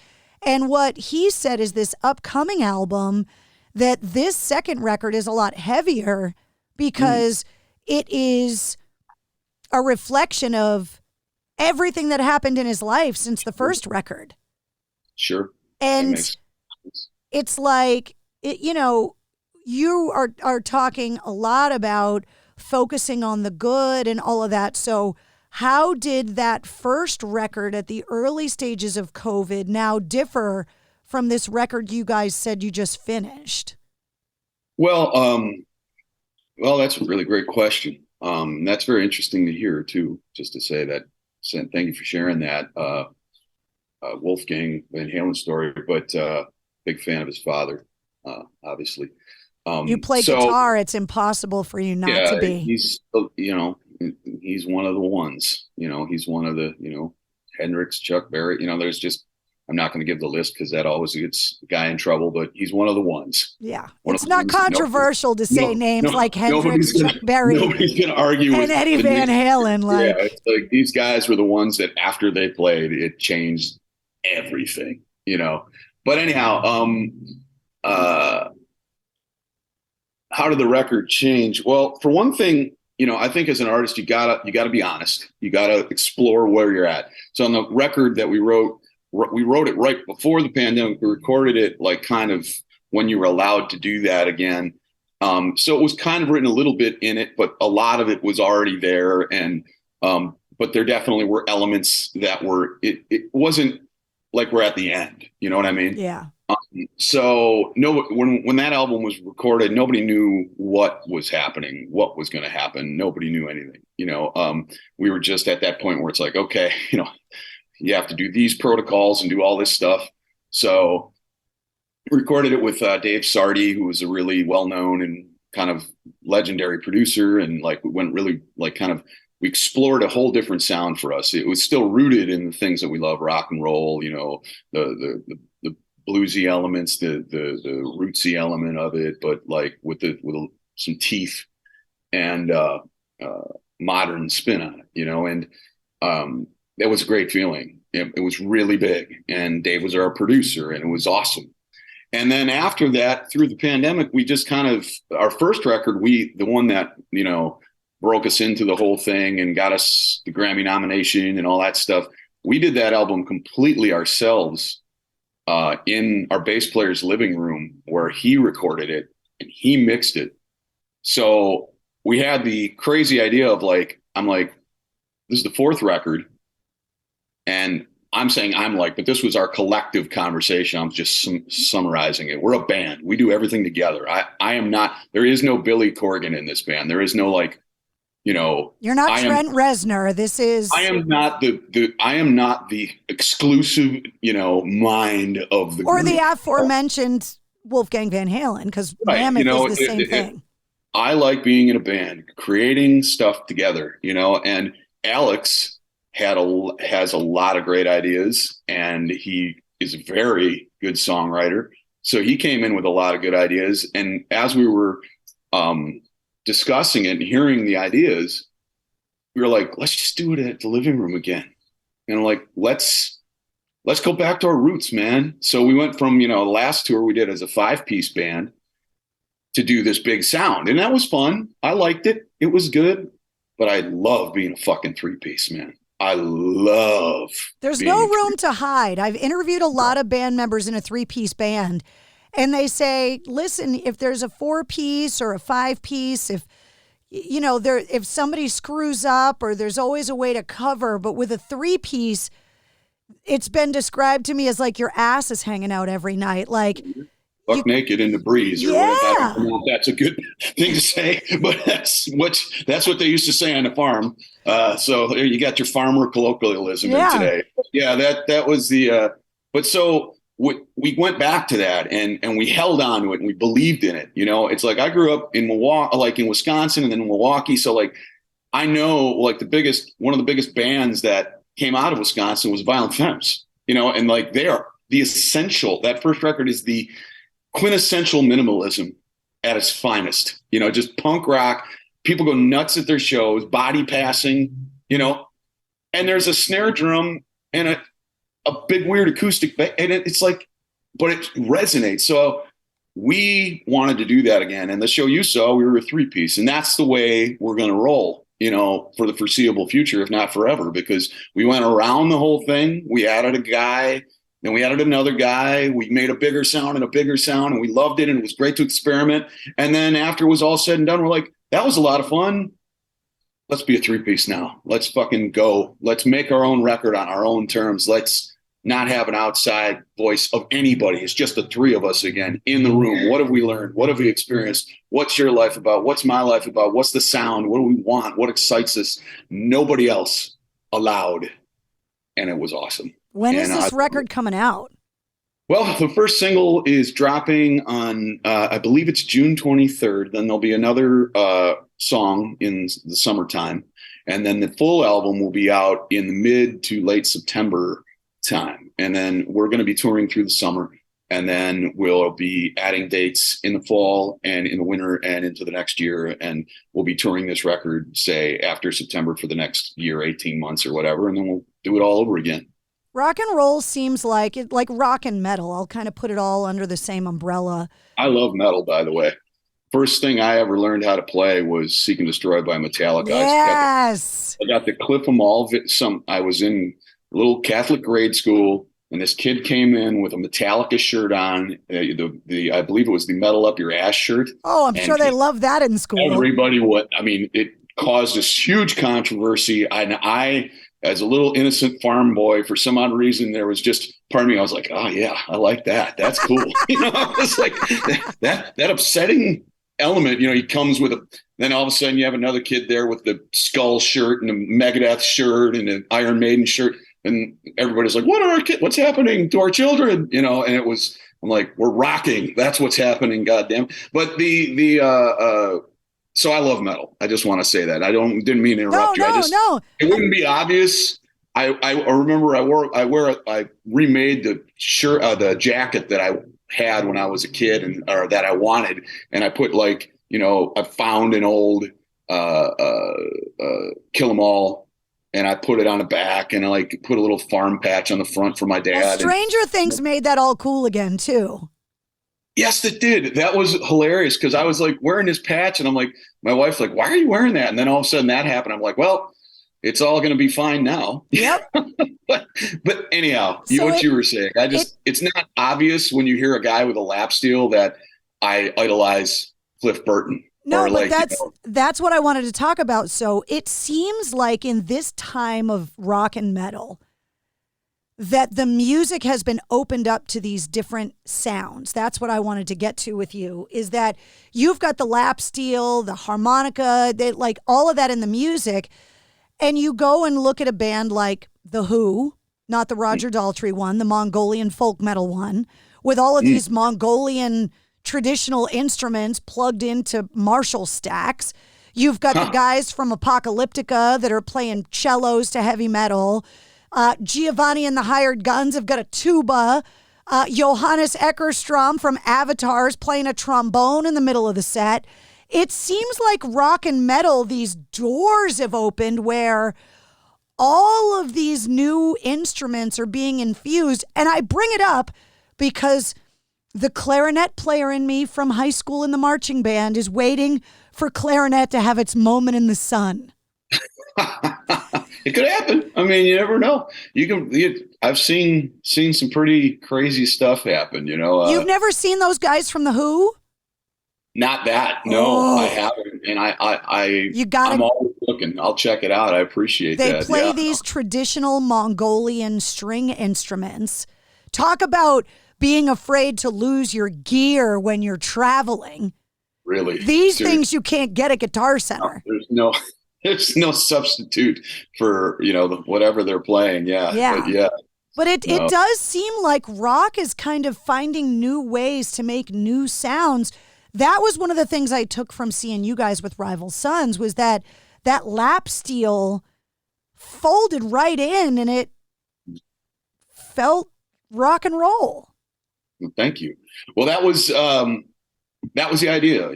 And what he said is this upcoming album, that this second record is a lot heavier because it is a reflection of everything that happened in his life since the first record. Sure. And it's like, you are talking a lot about focusing on the good and all of that. So how did that first record at the early stages of COVID now differ from this record you guys said you just finished? Well, that's a really great question. That's very interesting to hear too, just to say that. Thank you for sharing that. Wolfgang Van Halen story, but big fan of his father, obviously. You play guitar, it's impossible for you not to be. He's one of the ones, he's one of the, Hendrix, Chuck Berry, there's just, I'm not going to give the list because that always gets the guy in trouble, but he's one of the ones. Yeah. It's not controversial to say names like Hendrix, nobody's Chuck Berry. Nobody's going to argue and with Eddie Van Halen. Yeah, it's like these guys were the ones that after they played, it changed everything, But anyhow, how did the record change? Well, for one thing, I think as an artist, you gotta be honest. You gotta explore where you're at. So on the record that we wrote it right before the pandemic. We recorded it like kind of when you were allowed to do that again. So it was kind of written a little bit in it, but a lot of it was already there. And but there definitely were elements that were. It wasn't like we're at the end. You know what I mean? Yeah. So when that album was recorded, nobody knew what was happening, what was going to happen. Nobody knew anything. We were just at that point where it's like, okay, you have to do these protocols and do all this stuff. So we recorded it with Dave Sardi, who was a really well-known and kind of legendary producer. And like, we went really like we explored a whole different sound for us. It was still rooted in the things that we love, rock and roll, the bluesy elements, the rootsy element of it, but like with some teeth and modern spin on it, and that was a great feeling. It was really big, and Dave was our producer, and it was awesome. And then after that, through the pandemic, we just our first record, the one that, broke us into the whole thing and got us the Grammy nomination and all that stuff. We did that album completely ourselves in our bass player's living room, where he recorded it and he mixed it. So we had the crazy idea of I'm like, this is the fourth record. And I'm saying but this was our collective conversation. I'm just summarizing it. We're a band. We do everything together. I am not, there is no Billy Corgan in this band. There is no you're not Trent Reznor. This is, I am not the exclusive, mind of the or group. the aforementioned Wolfgang Van Halen, because Mammoth is the same thing. I like being in a band, creating stuff together, and Alex has a lot of great ideas, and he is a very good songwriter. So he came in with a lot of good ideas. And as we were discussing it and hearing the ideas, we were like, let's just do it at the living room again. And let's go back to our roots, man. So we went from, the last tour we did as a 5-piece band to do this big sound. And that was fun. I liked it. It was good. But I love being a fucking 3-piece, man. I love. There's no room to hide. I've interviewed a lot of band members in a 3-piece band, and they say, listen, if there's a 4-piece or a 5-piece, if somebody screws up, or there's always a way to cover, but with a 3-piece, it's been described to me as like your ass is hanging out every night. Like, buck naked in the breeze, or whatever. I don't know if that's a good thing to say, but that's what they used to say on the farm. So there you got your farmer colloquialism in today. Yeah, that was the. But so we went back to that and we held on to it and we believed in it. You know, it's like I grew up in Milwaukee, like in Wisconsin, and then in Milwaukee. So like I know like one of the biggest bands that came out of Wisconsin was Violent Femmes. You know, and like they are the essential. That first record is the quintessential minimalism at its finest, you know, just punk rock. People go nuts at their shows, body passing, you know, and there's a snare drum and a big weird acoustic, and it's like, but it resonates. So we wanted to do that again. And the show you saw, we were a 3-piece, and that's the way we're going to roll, you know, for the foreseeable future, if not forever, because we went around the whole thing. We added a guy. Then we added another guy. We made a bigger sound, and we loved it, and it was great to experiment. And then after it was all said and done, we're like, that was a lot of fun. Let's be a 3-piece now. Let's fucking go. Let's make our own record on our own terms. Let's not have an outside voice of anybody. It's just the three of us again in the room. What have we learned? What have we experienced? What's your life about? What's my life about? What's the sound? What do we want? What excites us? Nobody else allowed. And it was awesome. When is this record coming out? Well, the first single is dropping on, I believe it's June 23rd. Then there'll be another song in the summertime. And then the full album will be out in the mid to late September time. And then we're going to be touring through the summer. And then we'll be adding dates in the fall and in the winter and into the next year. And we'll be touring this record, say, after September for the next year, 18 months or whatever. And then we'll do it all over again. Rock and roll seems like rock and metal. I'll kind of put it all under the same umbrella. I love metal, by the way. First thing I ever learned how to play was Seek and Destroy by Metallica. Yes. I got the clip them all. I was in a little Catholic grade school, and this kid came in with a Metallica shirt on. I believe it was the Metal Up Your Ass shirt. Oh, I'm sure they love that in school. Everybody it caused this huge controversy. And I, as a little innocent farm boy, for some odd reason, there was just part of me, I was like, oh yeah, I like that. That's cool. You know, it's like that upsetting element, you know, he comes with then all of a sudden you have another kid there with the Skull shirt and a Megadeth shirt and an Iron Maiden shirt. And everybody's like, what's happening to our children? You know, and I'm like, we're rocking. That's what's happening. Goddamn. But so I love metal. I just want to say that. Didn't mean to interrupt you. No. It wouldn't be obvious. I remember I remade the shirt, the jacket that I had when I was a kid or that I wanted. And I put I found an old Kill 'Em All, and I put it on the back, and I put a little farm patch on the front for my dad. Well, Stranger Things made that all cool again too. Yes, it did. That was hilarious because I was wearing this patch, and I'm like, my wife's like, why are you wearing that? And then all of a sudden that happened. I'm like, well, it's all going to be fine now. Yep. but anyhow, what you were saying, it's not obvious when you hear a guy with a lap steel that I idolize Cliff Burton. No, but that's what I wanted to talk about. So it seems like in this time of rock and metal that the music has been opened up to these different sounds. That's what I wanted to get to with you, is that you've got the lap steel, the harmonica, all of that in the music. And you go and look at a band like The Who, not the Roger Daltrey one, the Mongolian folk metal one, with all of these Mongolian traditional instruments plugged into Marshall stacks. You've got the guys from Apocalyptica that are playing cellos to heavy metal. Giovanni and the Hired Guns have got a tuba. Johannes Eckerstrom from Avatar's playing a trombone in the middle of the set. It seems like rock and metal, these doors have opened where all of these new instruments are being infused. And I bring it up because the clarinet player in me from high school in the marching band is waiting for clarinet to have its moment in the sun. It could happen. I mean, you never know. I've seen some pretty crazy stuff happen, you know. You've never seen those guys from The Who? Not that. No, I haven't. And I'm always looking. I'll check it out. I appreciate They that. play these traditional Mongolian string instruments. Talk about being afraid to lose your gear when you're traveling. Really? These things you can't get at Guitar Center. There's no substitute for, whatever they're playing. Yeah. But it does seem like rock is kind of finding new ways to make new sounds. That was one of the things I took from seeing you guys with Rival Sons was that lap steel folded right in and it felt rock and roll. Thank you. Well, that was the idea.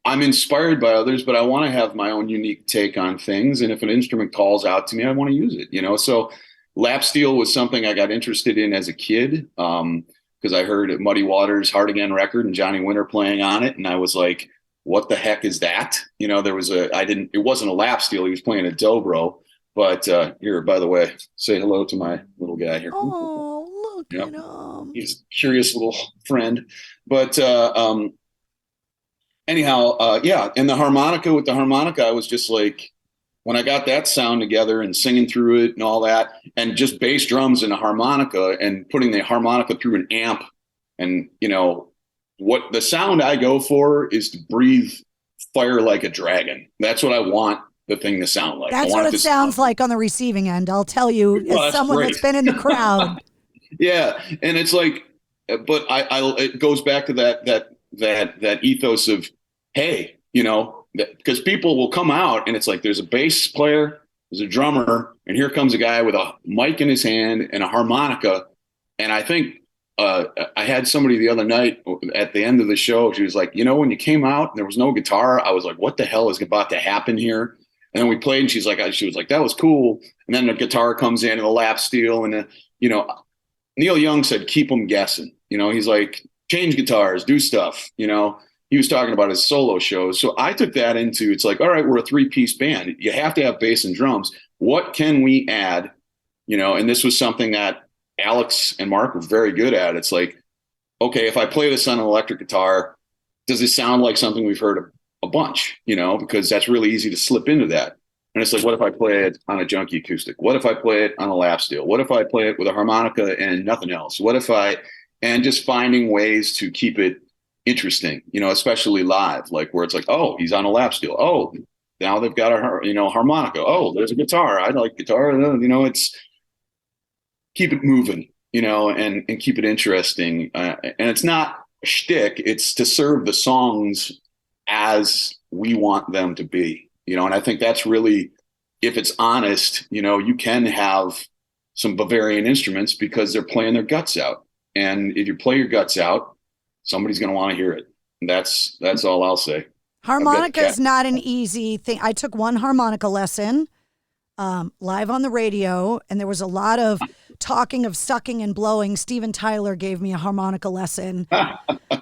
I'm inspired by others, but I want to have my own unique take on things. And if an instrument calls out to me, I want to use it, So lap steel was something I got interested in as a kid because I heard Muddy Waters' Hard Again record and Johnny Winter playing on it. And I was like, what the heck is that? It wasn't a lap steel. He was playing a dobro. But here, by the way, say hello to my little guy here. Oh, look at him. He's a curious little friend. But anyhow, and the harmonica, with the harmonica, I was just like, when I got that sound together and singing through it and all that, and just bass drums and a harmonica and putting the harmonica through an amp, and what the sound I go for is to breathe fire like a dragon. That's what I want the thing to sound like. That's what it sounds like on the receiving end. I'll tell you, as someone that's been in the crowd. Yeah, and it's like, but it goes back to that ethos of, hey, because people will come out and it's like there's a bass player, there's a drummer, and here comes a guy with a mic in his hand and a harmonica. And I think I had somebody the other night at the end of the show. She was like, when you came out and there was no guitar, I was like, what the hell is about to happen here? And then we played, and she was like, that was cool. And then the guitar comes in and the lap steel, and Neil Young said, keep them guessing. He's like, change guitars, do stuff. He was talking about his solo shows. So I took that into, it's like, all right, we're a 3-piece band. You have to have bass and drums. What can we add? And this was something that Alex and Mark were very good at. It's like, okay, if I play this on an electric guitar, does it sound like something we've heard a bunch? Because that's really easy to slip into that. And it's like, what if I play it on a junkie acoustic? What if I play it on a lap steel? What if I play it with a harmonica and nothing else? And just finding ways to keep it interesting, especially live, like where it's like, oh, he's on a lap steel. Oh, now they've got a harmonica. Oh, there's a guitar. I like guitar. It's keep it moving, and keep it interesting. And it's not a shtick. It's to serve the songs as we want them to be, and I think that's really, if it's honest, you can have some Bavarian instruments because they're playing their guts out. And if you play your guts out, somebody's going to want to hear it. And that's all I'll say. Harmonica is not an easy thing. I took one harmonica lesson live on the radio, and there was a lot of talking of sucking and blowing. Steven Tyler gave me a harmonica lesson.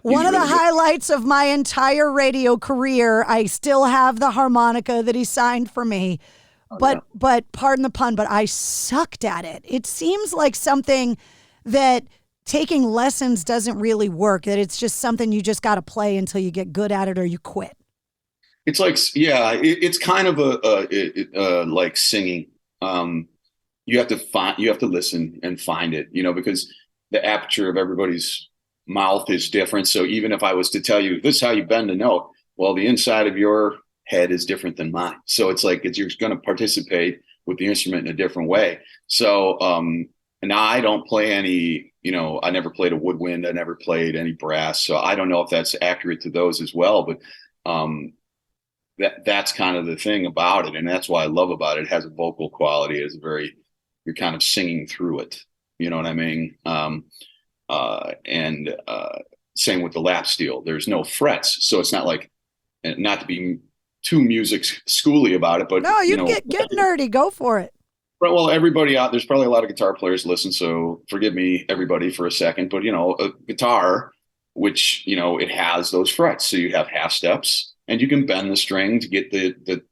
One of the highlights of my entire radio career. I still have the harmonica that he signed for me. But pardon the pun, but I sucked at it. It seems like something that taking lessons doesn't really work, that it's just something you just got to play until you get good at it or you quit. It's like, it's kind of like singing. You have to listen and find it, because the aperture of everybody's mouth is different. So even if I was to tell you, this is how you bend a note, well, the inside of your head is different than mine. So it's like, you're going to participate with the instrument in a different way. So, now I don't play any, I never played a woodwind. I never played any brass. So I don't know if that's accurate to those as well, but, that's kind of the thing about it. And that's why I love about it. It has a vocal quality. It's you're kind of singing through it. You know what I mean? And same with the lap steel. There's no frets. So it's not like, not to be too music schooly about it, but no, you get nerdy. Go for it. Well, everybody out there's probably a lot of guitar players listen, so forgive me, everybody, for a second. But a guitar, which it has those frets, so you have half steps, and you can bend the string to get the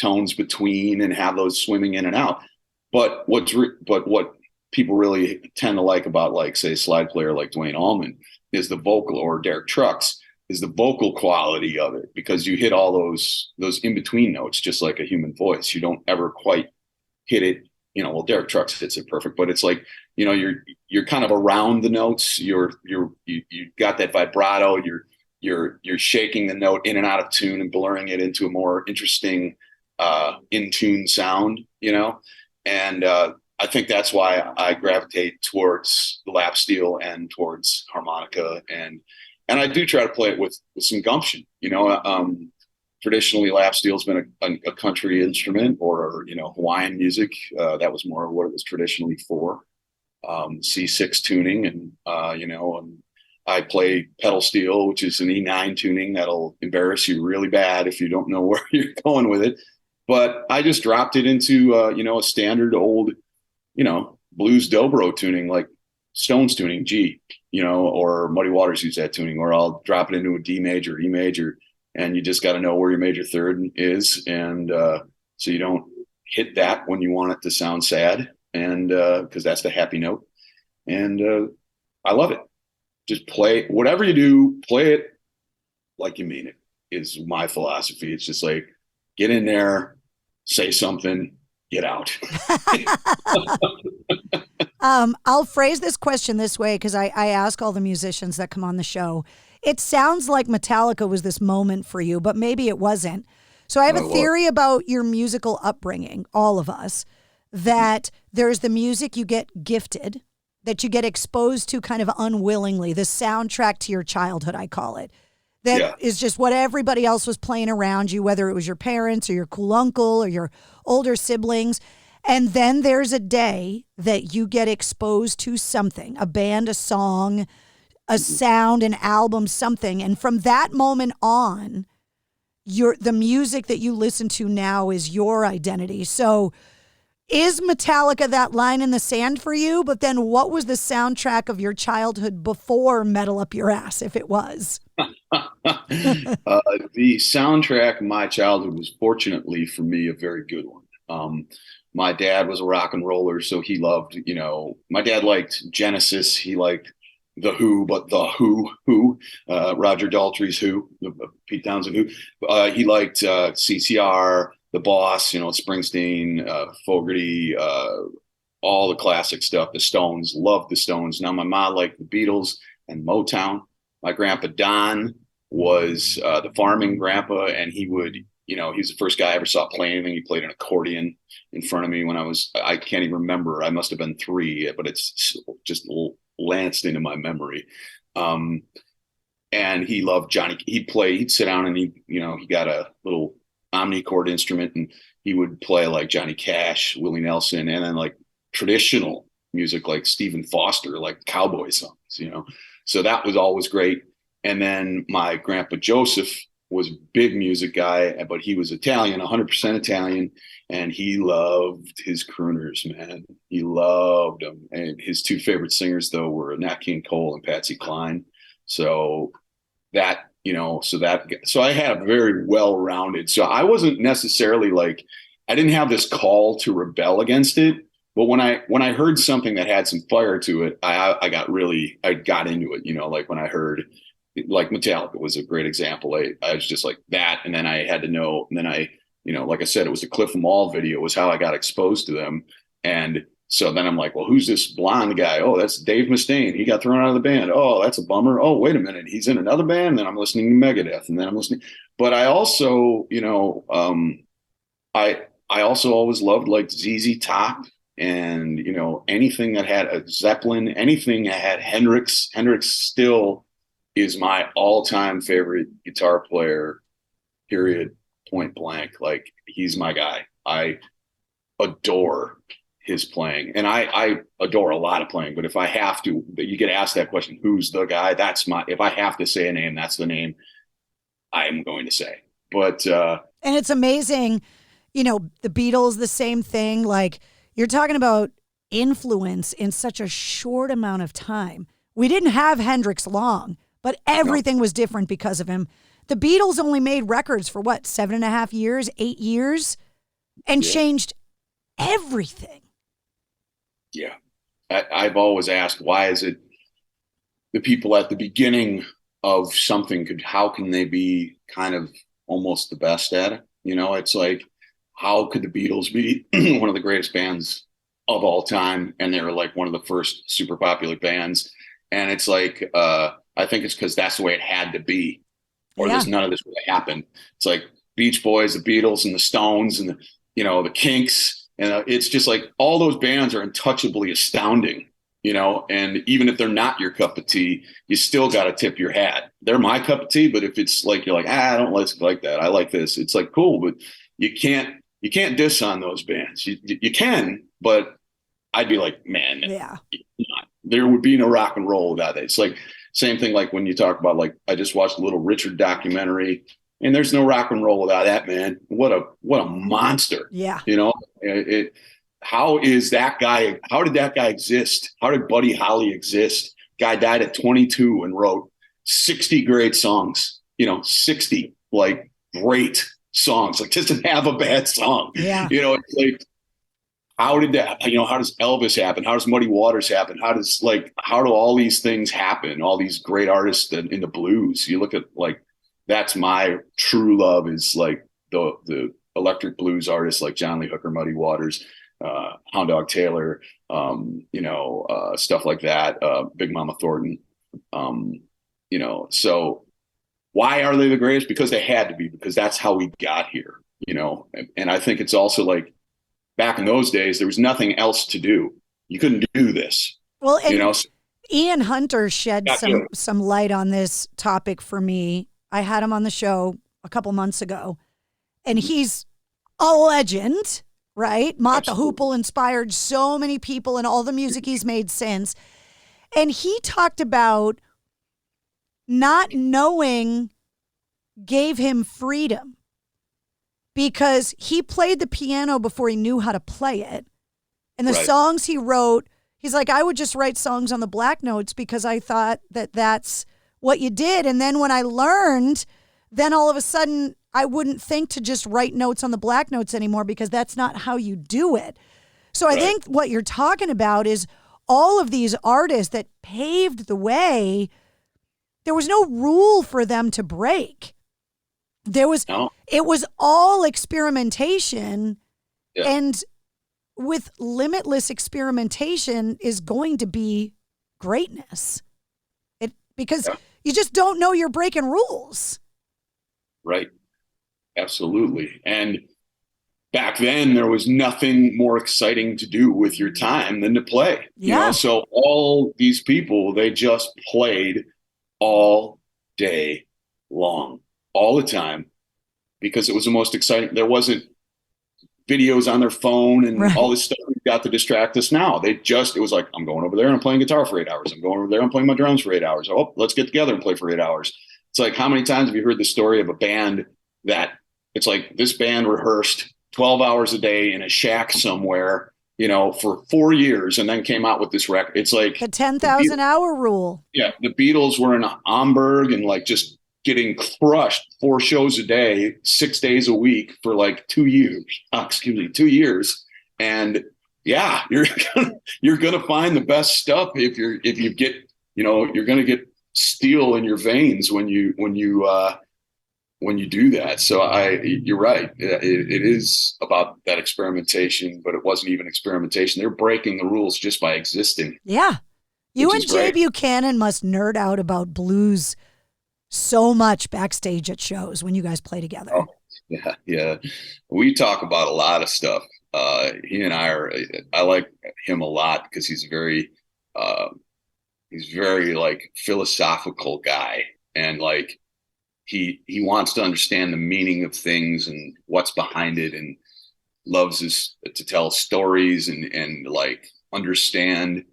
tones between and have those swimming in and out. But what people really tend to like about, like, say, a slide player like Dwayne Allman is the vocal, or Derek Trucks. is the vocal quality of it, because you hit all those in between notes just like a human voice. You don't ever quite hit it. Well, Derek Trucks hits it perfect, but it's like, you're kind of around the notes. You got that vibrato. You're shaking the note in and out of tune and blurring it into a more interesting in tune sound. And I think that's why I gravitate towards the lap steel and towards harmonica, and I do try to play it with some gumption. Traditionally, lap steel's been a country instrument, or Hawaiian music. That was more what it was traditionally for. C6 tuning, and and I play pedal steel, which is an E9 tuning that'll embarrass you really bad if you don't know where you're going with it. But I just dropped it into a standard old blues dobro tuning, like Stones tuning, G, or Muddy Waters use that tuning, or I'll drop it into a D major, E major, and you just got to know where your major third is. And so you don't hit that when you want it to sound sad, and because that's the happy note. And I love it. Just play whatever you do, play it like you mean it, is my philosophy. It's just like, get in there, say something, get out. I'll phrase this question this way, because I ask all the musicians that come on the show. It sounds like Metallica was this moment for you, but maybe it wasn't. So I have a theory about your musical upbringing, all of us, that there's the music you get gifted, that you get exposed to kind of unwillingly, the soundtrack to your childhood, I call it. That is just what everybody else was playing around you, whether it was your parents or your cool uncle or your older siblings. And then there's a day that you get exposed to something, a band, a song, a sound, an album, something. And from that moment on, the music that you listen to now is your identity. So is Metallica that line in the sand for you? But then what was the soundtrack of your childhood before Metal Up Your Ass, if it was? The soundtrack of my childhood was, fortunately for me, a very good one. My dad was a rock and roller, so he loved, my dad liked Genesis. He liked The Who, but The Who, Roger Daltrey's Who, Pete Townsend Who. He liked CCR, The Boss, Springsteen, Fogerty, all the classic stuff. The Stones, loved the Stones. Now my mom liked the Beatles and Motown. My grandpa Don was the farming grandpa, and he would, he was the first guy I ever saw play anything. He played an accordion in front of me when I can't even remember. I must have been 3, but it's just lanced into my memory. And he loved Johnny. He'd sit down and he got a little omnichord instrument, and he would play like Johnny Cash, Willie Nelson, and then like traditional music like Stephen Foster, like cowboy songs, So that was always great. And then my grandpa Joseph was a big music guy, but he was Italian, 100% Italian, and he loved his crooners, man. He loved them. And his 2 favorite singers, though, were Nat King Cole and Patsy Cline. So that, so I had a very well-rounded, so I wasn't necessarily like, I didn't have this call to rebel against it. But when I heard something that had some fire to it, I got into it, like when I heard, like Metallica was a great example. I was just like that. And then I had to know, and then I, like I said, it was the Cliff 'Em All video was how I got exposed to them. And so then I'm like, well, who's this blonde guy? Oh, that's Dave Mustaine. He got thrown out of the band. Oh, that's a bummer. Oh, wait a minute. He's in another band. And then I'm listening to Megadeth. And then I'm listening. But I also, I also always loved like ZZ Top. And, anything that had a Zeppelin, anything that had Hendrix. Hendrix still is my all-time favorite guitar player, period, point blank. Like, he's my guy. I adore his playing. And I adore a lot of playing. But if I have to, you get asked that question, who's the guy? If I have to say a name, that's the name I'm going to say. But and it's amazing, the Beatles, the same thing. Like, you're talking about influence in such a short amount of time. We didn't have Hendrix long, but everything was different because of him. The Beatles only made records for 7.5 years, 8 years, and changed everything. Yeah. I've always asked, why is it the people at the beginning of something how can they be kind of almost the best at it? It's like, how could the Beatles be one of the greatest bands of all time? And they were like one of the first super popular bands. And it's like, I think it's because that's the way it had to be, or there's none of this would have happened. It's like Beach Boys, the Beatles, and the Stones, and the Kinks. And it's just like all those bands are untouchably astounding, and even if they're not your cup of tea, you still got to tip your hat. They're my cup of tea, but if it's like, you're like, I don't like that, I like this. It's like, cool, but you can't diss on those bands. You can, but I'd be like, man, there would be no rock and roll without that. It's like same thing. Like when you talk about, like, I just watched a Little Richard documentary, and there's no rock and roll without that man. What a monster. Yeah. How is that guy? How did that guy exist? How did Buddy Holly exist? Guy died at 22 and wrote 60 great songs. 60 like great songs. Like, just didn't have a bad song. Yeah. It's like, how did that? How does Elvis happen? How does Muddy Waters happen? How do all these things happen? All these great artists in the blues. You look at, like, that's my true love, is like the electric blues artists like John Lee Hooker, Muddy Waters, Hound Dog Taylor, stuff like that. Big Mama Thornton. So why are they the greatest? Because they had to be, because that's how we got here, and I think it's also like, back in those days, there was nothing else to do. You couldn't do this. Well, and Ian Hunter shed some light on this topic for me. I had him on the show a couple months ago, and he's a legend, right? Mott the Hoople inspired so many people and all the music he's made since. And he talked about not knowing gave him freedom, because he played the piano before he knew how to play it. And the songs he wrote, he's like, I would just write songs on the black notes because I thought that that's what you did. And then when I learned, then all of a sudden I wouldn't think to just write notes on the black notes anymore, because that's not how you do it. So I think what you're talking about is all of these artists that paved the way, there was no rule for them to break. It was all experimentation, and with limitless experimentation is going to be greatness. Because you just don't know you're breaking rules. Right. Absolutely. And back then there was nothing more exciting to do with your time than to play. So all these people, they just played all day long, all the time, because it was the most exciting. There wasn't videos on their phone and all this stuff we've got to distract us now. It was like, I'm going over there and I'm playing guitar for 8 hours. I'm going over there and playing my drums for 8 hours. Oh, let's get together and play for 8 hours. It's like, how many times have you heard the story of a band that it's like, this band rehearsed 12 hours a day in a shack somewhere, for 4 years, and then came out with this record. It's like the 10,000 hour rule. Yeah. The Beatles were in Hamburg and like just getting crushed 4 shows a day, 6 days a week for like 2 years. 2 years. And you're gonna find the best stuff if you get, you're gonna get steel in your veins when you do that. So you're right. It is about that experimentation, but it wasn't even experimentation. They're breaking the rules just by existing. Yeah. You and Jay Buchanan must nerd out about blues so much backstage at shows when you guys play together. Oh, yeah. We talk about a lot of stuff. He and I like him a lot because he's very like philosophical guy, and like he wants to understand the meaning of things and what's behind it, and loves to tell stories and like understand.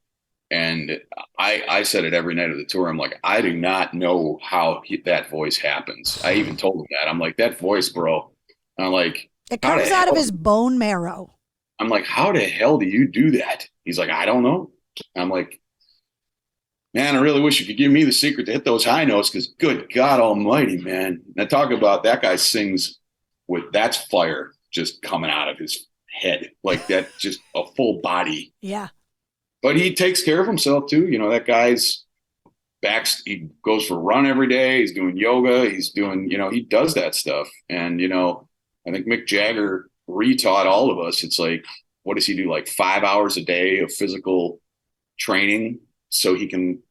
And I said it every night of the tour. I'm like, I do not know how that voice happens. I even told him that. I'm like, that voice, bro. And I'm like, it comes out of his bone marrow. I'm like, how the hell do you do that? He's like, I don't know. I'm like, man, I really wish you could give me the secret to hit those high notes, because good God almighty, man. Now talk about that guy sings that's fire just coming out of his head. Like that, just a full body. Yeah. But he takes care of himself too. That guy's he goes for a run every day. He's doing yoga. He's doing, he does that stuff. And, I think Mick Jagger retaught all of us. It's like, what does he do? Like 5 hours a day of physical training so he can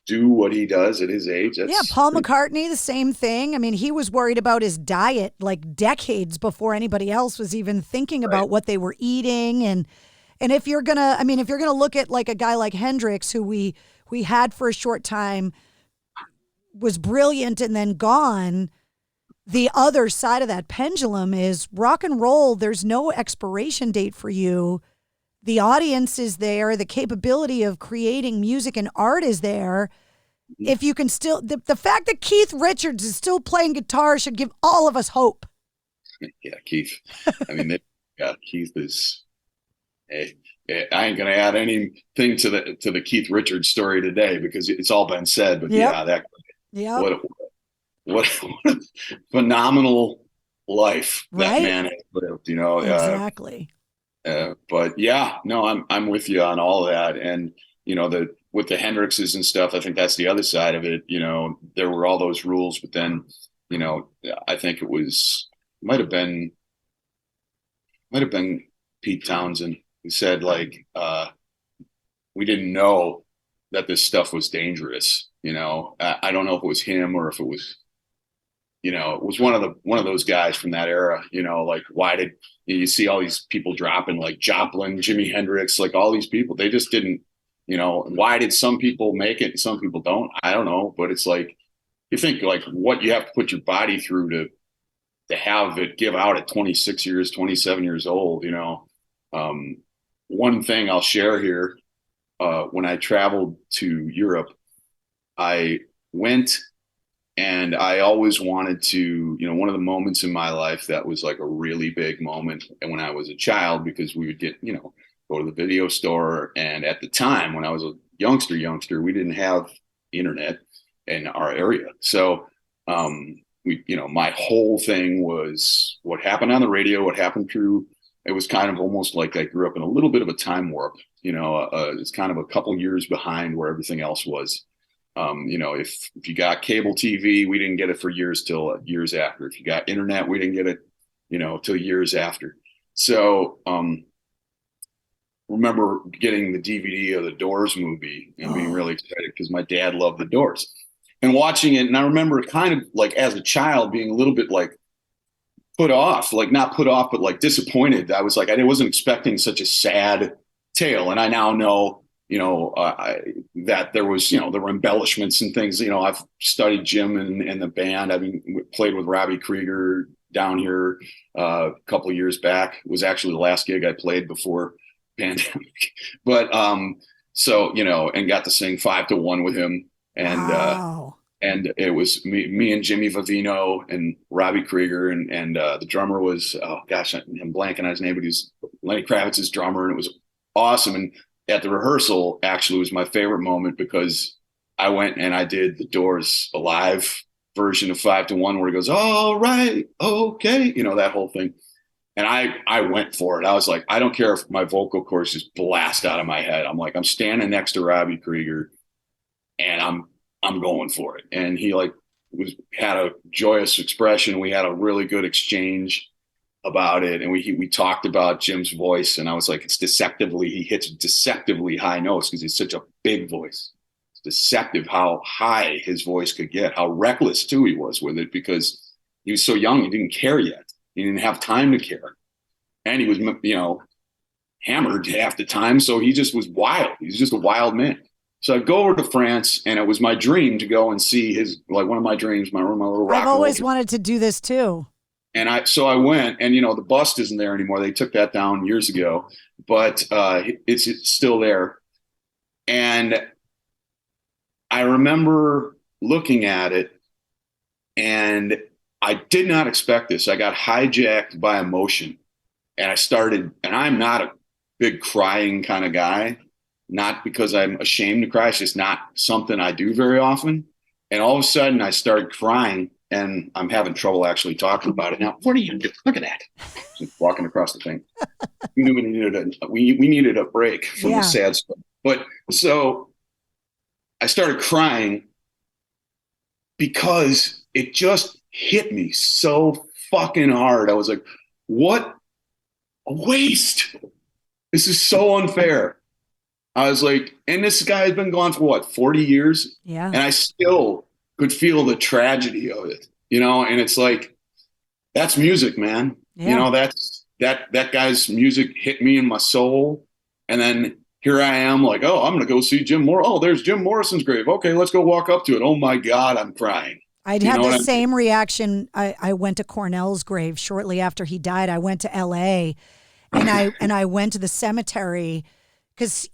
do what he does at his age. Paul McCartney, the same thing. I mean, he was worried about his diet like decades before anybody else was even thinking about what they were eating. And if you're gonna look at like a guy like Hendrix, who we had for a short time, was brilliant and then gone. The other side of that pendulum is rock and roll. There's no expiration date for you. The audience is there. The capability of creating music and art is there. If you can still, the fact that Keith Richards is still playing guitar should give all of us hope. Yeah, Keith. I mean, Keith is. I ain't gonna add anything to the Keith Richards story today because it's all been said. But what a phenomenal life that man has lived. Exactly. But yeah, no, I'm with you on all of that. And, with the Hendrixes and stuff, I think that's the other side of it. There were all those rules, but then, I think might have been Pete Townsend who said like, we didn't know that this stuff was dangerous. I don't know if it was him or if it was, it was one of those guys from that era, like why did you see all these people dropping like Joplin, Jimi Hendrix, like all these people, they just didn't, why did some people make it and some people don't? I don't know. But it's like, you think like what you have to put your body through to have it give out at 26 years, 27 years old, one thing I'll share here, when I traveled to Europe, I went and I always wanted to, one of the moments in my life that was like a really big moment. And when I was a child, because we would get, go to the video store. And at the time when I was a youngster, we didn't have internet in our area. So, my whole thing was what happened on the radio, what happened through, it was kind of almost like I grew up in a little bit of a time warp, it's kind of a couple years behind where everything else was. If you got cable TV, we didn't get it for years till years after. If you got internet, we didn't get it, till years after. So, remember getting the DVD of the Doors movie and being really excited because my dad loved the Doors and watching it. And I remember kind of like as a child being a little bit like put off, like not put off, but like disappointed. I was like, I wasn't expecting such a sad tale. And I now know, that there was, there were embellishments and things. I've studied Jim and the band. I've played with Robbie Krieger down here a couple of years back. It was actually the last gig I played before pandemic. But so and got to sing 5 to 1 with him, and wow. And it was me and Jimmy Vivino and Robbie Krieger, and the drummer was I'm blanking on his name, but he's Lenny Kravitz's drummer, and it was awesome. And at the rehearsal, actually, was my favorite moment because I went and I did the Doors live version of 5 to 1 where he goes, all right, okay, that whole thing. And I went for it. I was like, I don't care if my vocal cords just blast out of my head. I'm like, I'm standing next to Robbie Krieger and I'm going for it. And he had a joyous expression. We had a really good exchange about it. And we talked about Jim's voice, and I was like, he hits deceptively high notes because he's such a big voice. It's deceptive how high his voice could get, how reckless too he was with it because he was so young. He didn't care yet. He didn't have time to care. And he was, hammered half the time. So he just was wild. He was just a wild man. So I go over to France, and it was my dream to go and see one of my dreams, my little rock. I've always wanted to do this too. And so I went, and the bust isn't there anymore. They took that down years ago, but it's still there. And I remember looking at it, and I did not expect this. I got hijacked by emotion, and I'm not a big crying kind of guy, not because I'm ashamed to cry. It's just not something I do very often. And all of a sudden I started crying, and I'm having trouble actually talking about it now. What are you doing? Look at that. Just walking across the thing. We knew we needed a break from the sad stuff. But so I started crying, because it just hit me so fucking hard. I was like, what a waste. This is so unfair. I was like, and this guy has been gone for what, 40 years? Yeah. And I still could feel the tragedy of it, you know? And it's like, that's music, man. Yeah. You know, that guy's music hit me in my soul. And then here I am like, oh, I'm going to go see Jim Morrison. Oh, there's Jim Morrison's grave. Okay, let's go walk up to it. Oh my God, I'm crying. I'd had the same reaction. I went to Cornell's grave shortly after he died. I went to LA and I went to the cemetery because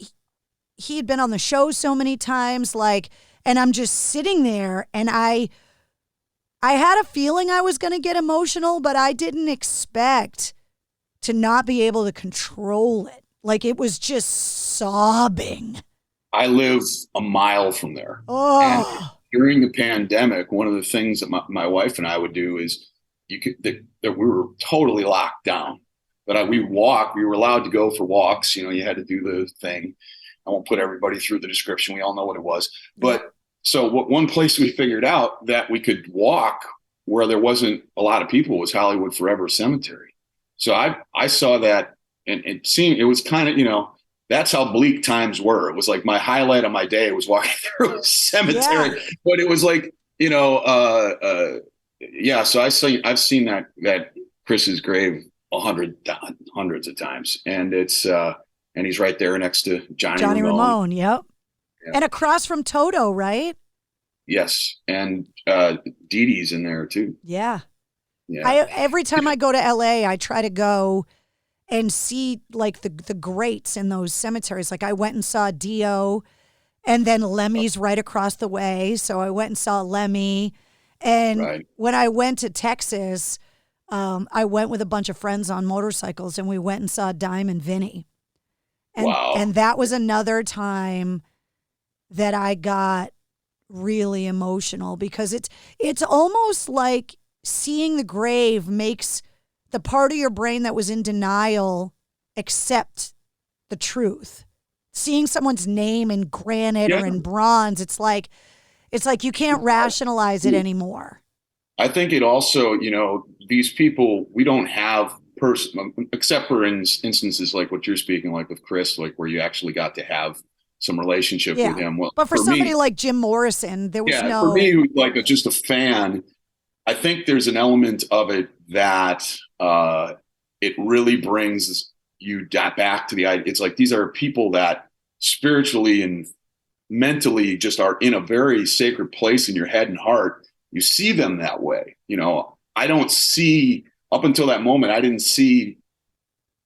he had been on the show so many times, and I'm just sitting there and I had a feeling I was going to get emotional, but I didn't expect to not be able to control it. Like, it was just sobbing. I live a mile from there. Oh. And during the pandemic, one of the things that my wife and I would do is that we were totally locked down. But we were allowed to go for walks. You know, you had to do the thing. I won't put everybody through the description. We all know what it was. But so one place we figured out that we could walk where there wasn't a lot of people was Hollywood Forever Cemetery. So I saw that and it was kind of, you know, that's how bleak times were. It was like my highlight of my day was walking through a cemetery, but it was like, you know, so I've seen that Chris's grave hundreds of times, and it's and he's right there next to Johnny Ramone. Yep. Yeah. And across from Toto, right? Yes, and Dee Dee's in there too. Yeah. Yeah. Every time I go to LA, I try to go and see like the greats in those cemeteries. Like I went and saw Dio, and then Lemmy's right across the way. So I went and saw Lemmy. And when I went to Texas, I went with a bunch of friends on motorcycles, and we went and saw Diamond Vinny. And, and that was another time that I got really emotional, because it's almost like seeing the grave makes the part of your brain that was in denial accept the truth. Seeing someone's name in granite or in bronze, it's like you can't rationalize it anymore. I think it also, you know, these people, we don't have except for instances like what you're speaking, like with Chris, like where you actually got to have some relationship with him. Well, but for somebody like Jim Morrison, there was no. For me, like just a fan, I think there's an element of it that it really brings you back to the idea. It's like these are people that spiritually and mentally just are in a very sacred place in your head and heart. You see them that way. You know, I don't see, up until that moment, I didn't see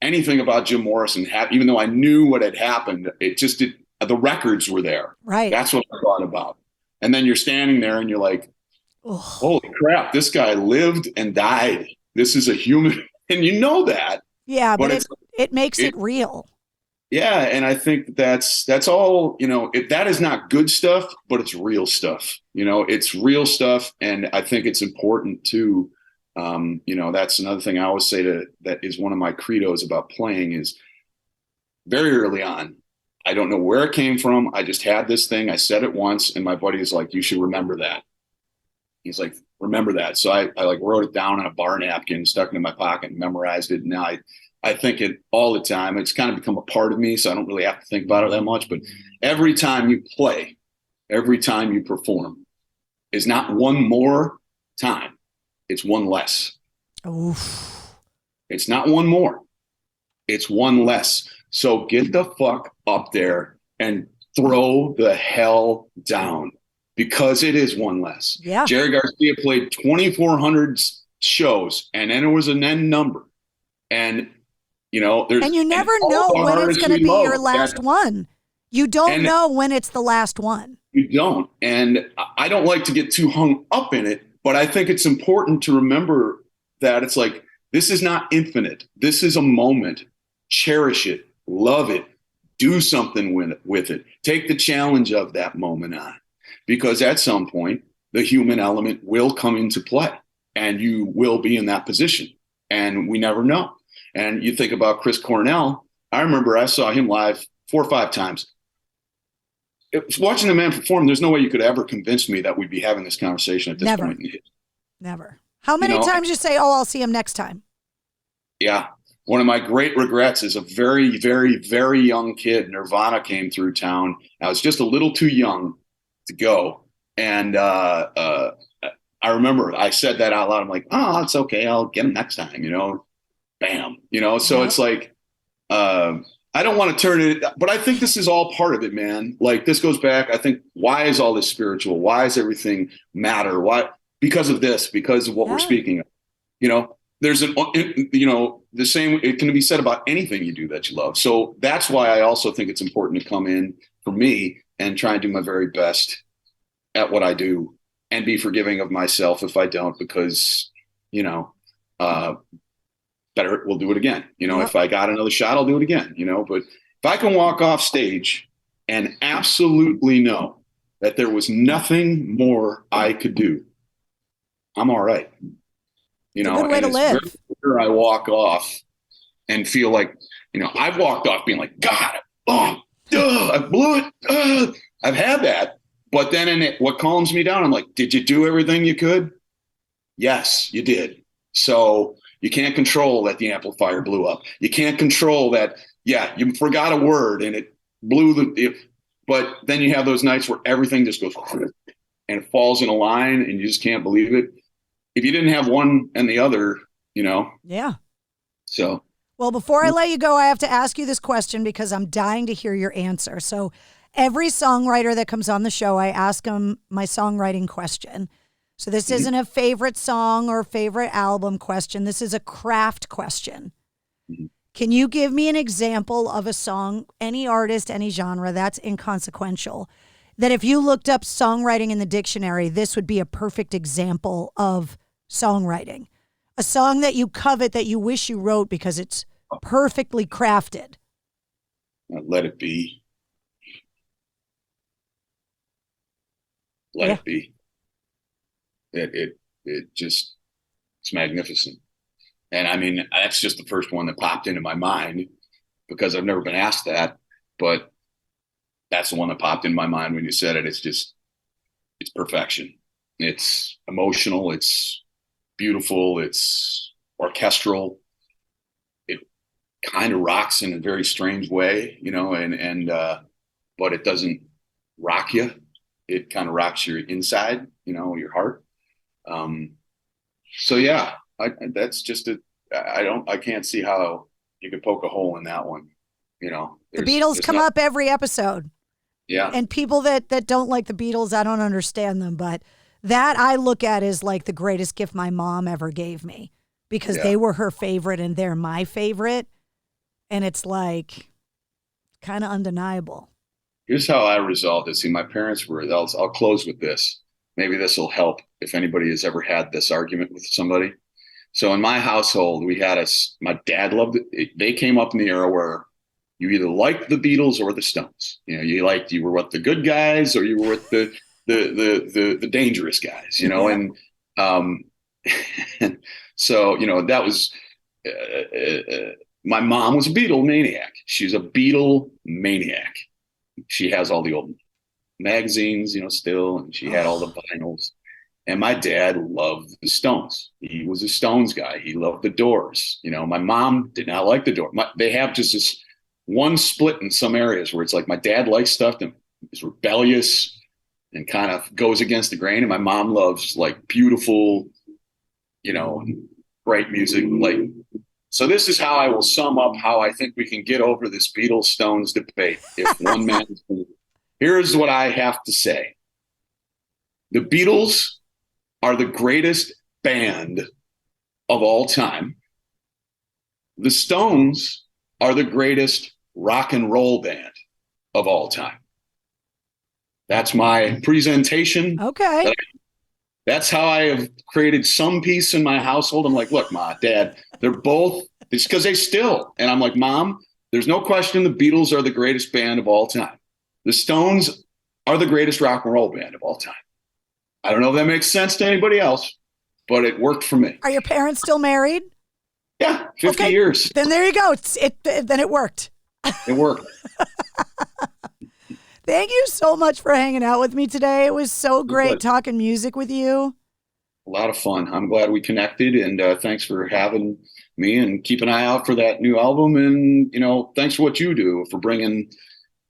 anything about Jim Morrison, even though I knew what had happened. The records were there. Right. That's what I thought about. And then you're standing there and you're like, holy crap, this guy lived and died. This is a human. And you know that. Yeah, but it makes it real. Yeah, and I think that's all, you know, that is not good stuff, but it's real stuff. You know, it's real stuff. And I think it's important to, you know, that's another thing I always say that is one of my credos about playing is very early on. I don't know where it came from. I just had this thing. I said it once, and my buddy is like, you should remember that. He's like, remember that. So I like wrote it down on a bar napkin, stuck it in my pocket, and memorized it. And now I think it all the time. It's kind of become a part of me, so I don't really have to think about it that much. But every time you play, every time you perform is not one more time. It's one less. Oof. It's not one more. It's one less. So get the fuck up there and throw the hell down, because it is one less. Yeah. Jerry Garcia played 2,400 shows, and then it was an end number. And, you know, and you never know when it's going to be your last one. You don't know when it's the last one. You don't. And I don't like to get too hung up in it, but I think it's important to remember that it's like, this is not infinite. This is a moment. Cherish it. Love it. Do something with it. Take the challenge of that moment on, because at some point the human element will come into play and you will be in that position, and we never know. And you think about Chris Cornell. I remember I saw him live 4 or 5 times. watching the man perform, there's no way you could ever convince me that we'd be having this conversation at this Never. point. Never. How many times you say, I'll see him next time? Yeah. One of my great regrets is a very, very, very young kid. Nirvana came through town. I was just a little too young to go. And I remember I said that out loud. I'm like, oh, it's okay. I'll get him next time, bam, so it's like, I don't want to turn it, but I think this is all part of it, man. Like this goes back. I think, why is all this spiritual? Why does everything matter? Why? Because of this, because of what we're speaking of, there's the same, it can be said about anything you do that you love. So that's why I also think it's important to come in for me and try and do my very best at what I do and be forgiving of myself if I don't, because, better, we'll do it again. If I got another shot, I'll do it again, but if I can walk off stage and absolutely know that there was nothing more I could do, I'm all right. It's a good way to live. I walk off and feel like, I've walked off being like, God, I blew it. I've had that. But then what calms me down, I'm like, did you do everything you could? Yes, you did. So you can't control that the amplifier blew up. You can't control that, you forgot a word and it blew but then you have those nights where everything just goes and it falls in a line and you just can't believe it. If you didn't have one and the other, Yeah. So. Well, before I let you go, I have to ask you this question because I'm dying to hear your answer. So every songwriter that comes on the show, I ask them my songwriting question. So this isn't a favorite song or favorite album question. This is a craft question. Can you give me an example of a song, any artist, any genre, that's inconsequential, that if you looked up songwriting in the dictionary, this would be a perfect example of songwriting? A song that you covet, that you wish you wrote because it's perfectly crafted. Let It Be. Let It Be. It's magnificent. And I mean, that's just the first one that popped into my mind because I've never been asked that, but that's the one that popped in my mind when you said it. It's perfection. It's emotional. It's beautiful. It's orchestral. It kind of rocks in a very strange way, but it doesn't rock you. It kind of rocks your inside, your heart. So yeah, that's just I can't see how you could poke a hole in that one. The Beatles come up every episode. Yeah. And people that don't like the Beatles, I don't understand them, but that I look at as like the greatest gift my mom ever gave me because they were her favorite and they're my favorite. And it's like kind of undeniable. Here's how I resolved it. See, my parents were, I'll close with this. Maybe this will help if anybody has ever had this argument with somebody. So in my household, my dad loved it. They came up in the era where you either liked the Beatles or the Stones. You were with the good guys or you were with the dangerous guys, and so, that was, my mom was a Beatle maniac. She's a Beatle maniac. She has all the old magazines, still, and she had all the vinyls. And my dad loved the Stones. He was a Stones guy. He loved the Doors. My mom did not like the Doors. They have just this one split in some areas where it's like my dad likes stuff that is rebellious and kind of goes against the grain. And my mom loves like beautiful, great music. So this is how I will sum up how I think we can get over this Beatles Stones debate. If one man, here's what I have to say. The Beatles are the greatest band of all time. The Stones are the greatest rock and roll band of all time. That's my presentation. Okay. That's how I have created some peace in my household. I'm like, look, Ma, Dad, they're both, it's because they still. And I'm like, Mom, there's no question the Beatles are the greatest band of all time. The Stones are the greatest rock and roll band of all time. I don't know if that makes sense to anybody else, but it worked for me. Are your parents still married? Yeah, 50 years. Then there you go. Then it worked. It worked. Thank you so much for hanging out with me today. It was so great talking music with you. A lot of fun. I'm glad we connected, and thanks for having me, and keep an eye out for that new album. And, thanks for what you do for bringing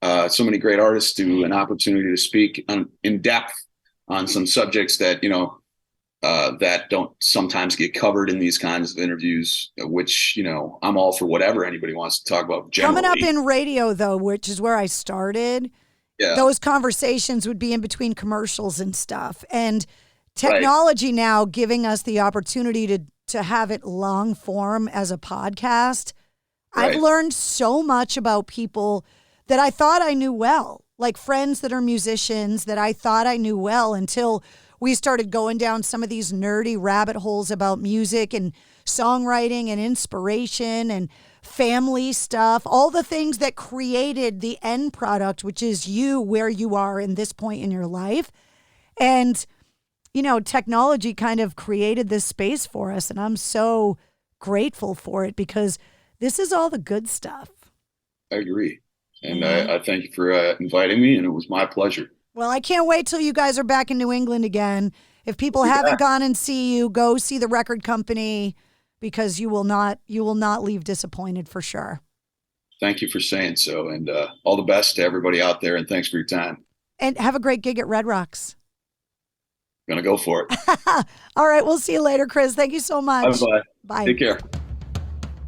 so many great artists to an opportunity to speak in depth on some subjects that, that don't sometimes get covered in these kinds of interviews, which, I'm all for whatever anybody wants to talk about generally. Coming up in radio, though, which is where I started, those conversations would be in between commercials and stuff. And technology now giving us the opportunity to have it long form as a podcast. I've learned so much about people that I thought I knew well, like friends that are musicians that I thought I knew well until we started going down some of these nerdy rabbit holes about music and songwriting and inspiration and family stuff, all the things that created the end product, which is you where you are in this point in your life. And, technology kind of created this space for us. And I'm so grateful for it because this is all the good stuff. I agree. And I thank you for inviting me, and it was my pleasure. Well, I can't wait till you guys are back in New England again. If people haven't gone and see you, go see the record company because you will not leave disappointed for sure. Thank you for saying so, and all the best to everybody out there, and thanks for your time. And have a great gig at Red Rocks. Gonna go for it. All right, we'll see you later, Chris. Thank you so much. Bye-bye. Bye. Take care.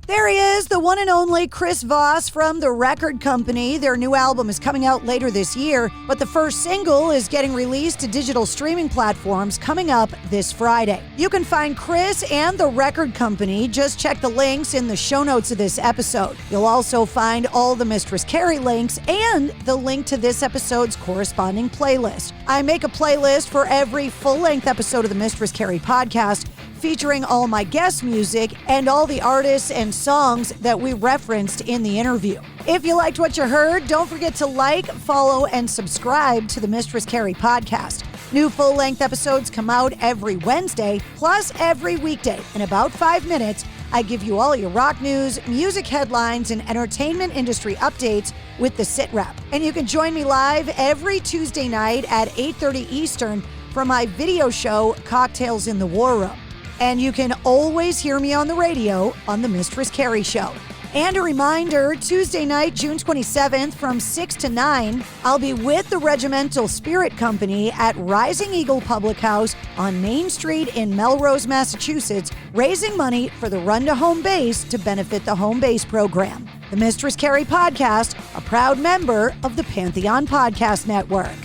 There he is, the one and only Chris Vos from The Record Company. Their new album is coming out later this year, but the first single is getting released to digital streaming platforms coming up this Friday. You can find Chris and The Record Company. Just check the links in the show notes of this episode. You'll also find all the Mistress Carrie links and the link to this episode's corresponding playlist. I make a playlist for every full-length episode of the Mistress Carrie podcast, featuring all my guest music and all the artists and songs that we referenced in the interview. If you liked what you heard, don't forget to like, follow, and subscribe to the Mistress Carrie podcast. New full-length episodes come out every Wednesday, plus every weekday. In about 5 minutes, I give you all your rock news, music headlines, and entertainment industry updates with the Sit Rep. And you can join me live every Tuesday night at 8:30 Eastern for my video show, Cocktails in the War Room. And you can always hear me on the radio on The Mistress Carrie Show. And a reminder, Tuesday night, June 27th from 6 to 9, I'll be with the Regimental Spirit Company at Rising Eagle Public House on Main Street in Melrose, Massachusetts, raising money for the Run to Home Base to benefit the Home Base program. The Mistress Carrie Podcast, a proud member of the Pantheon Podcast Network.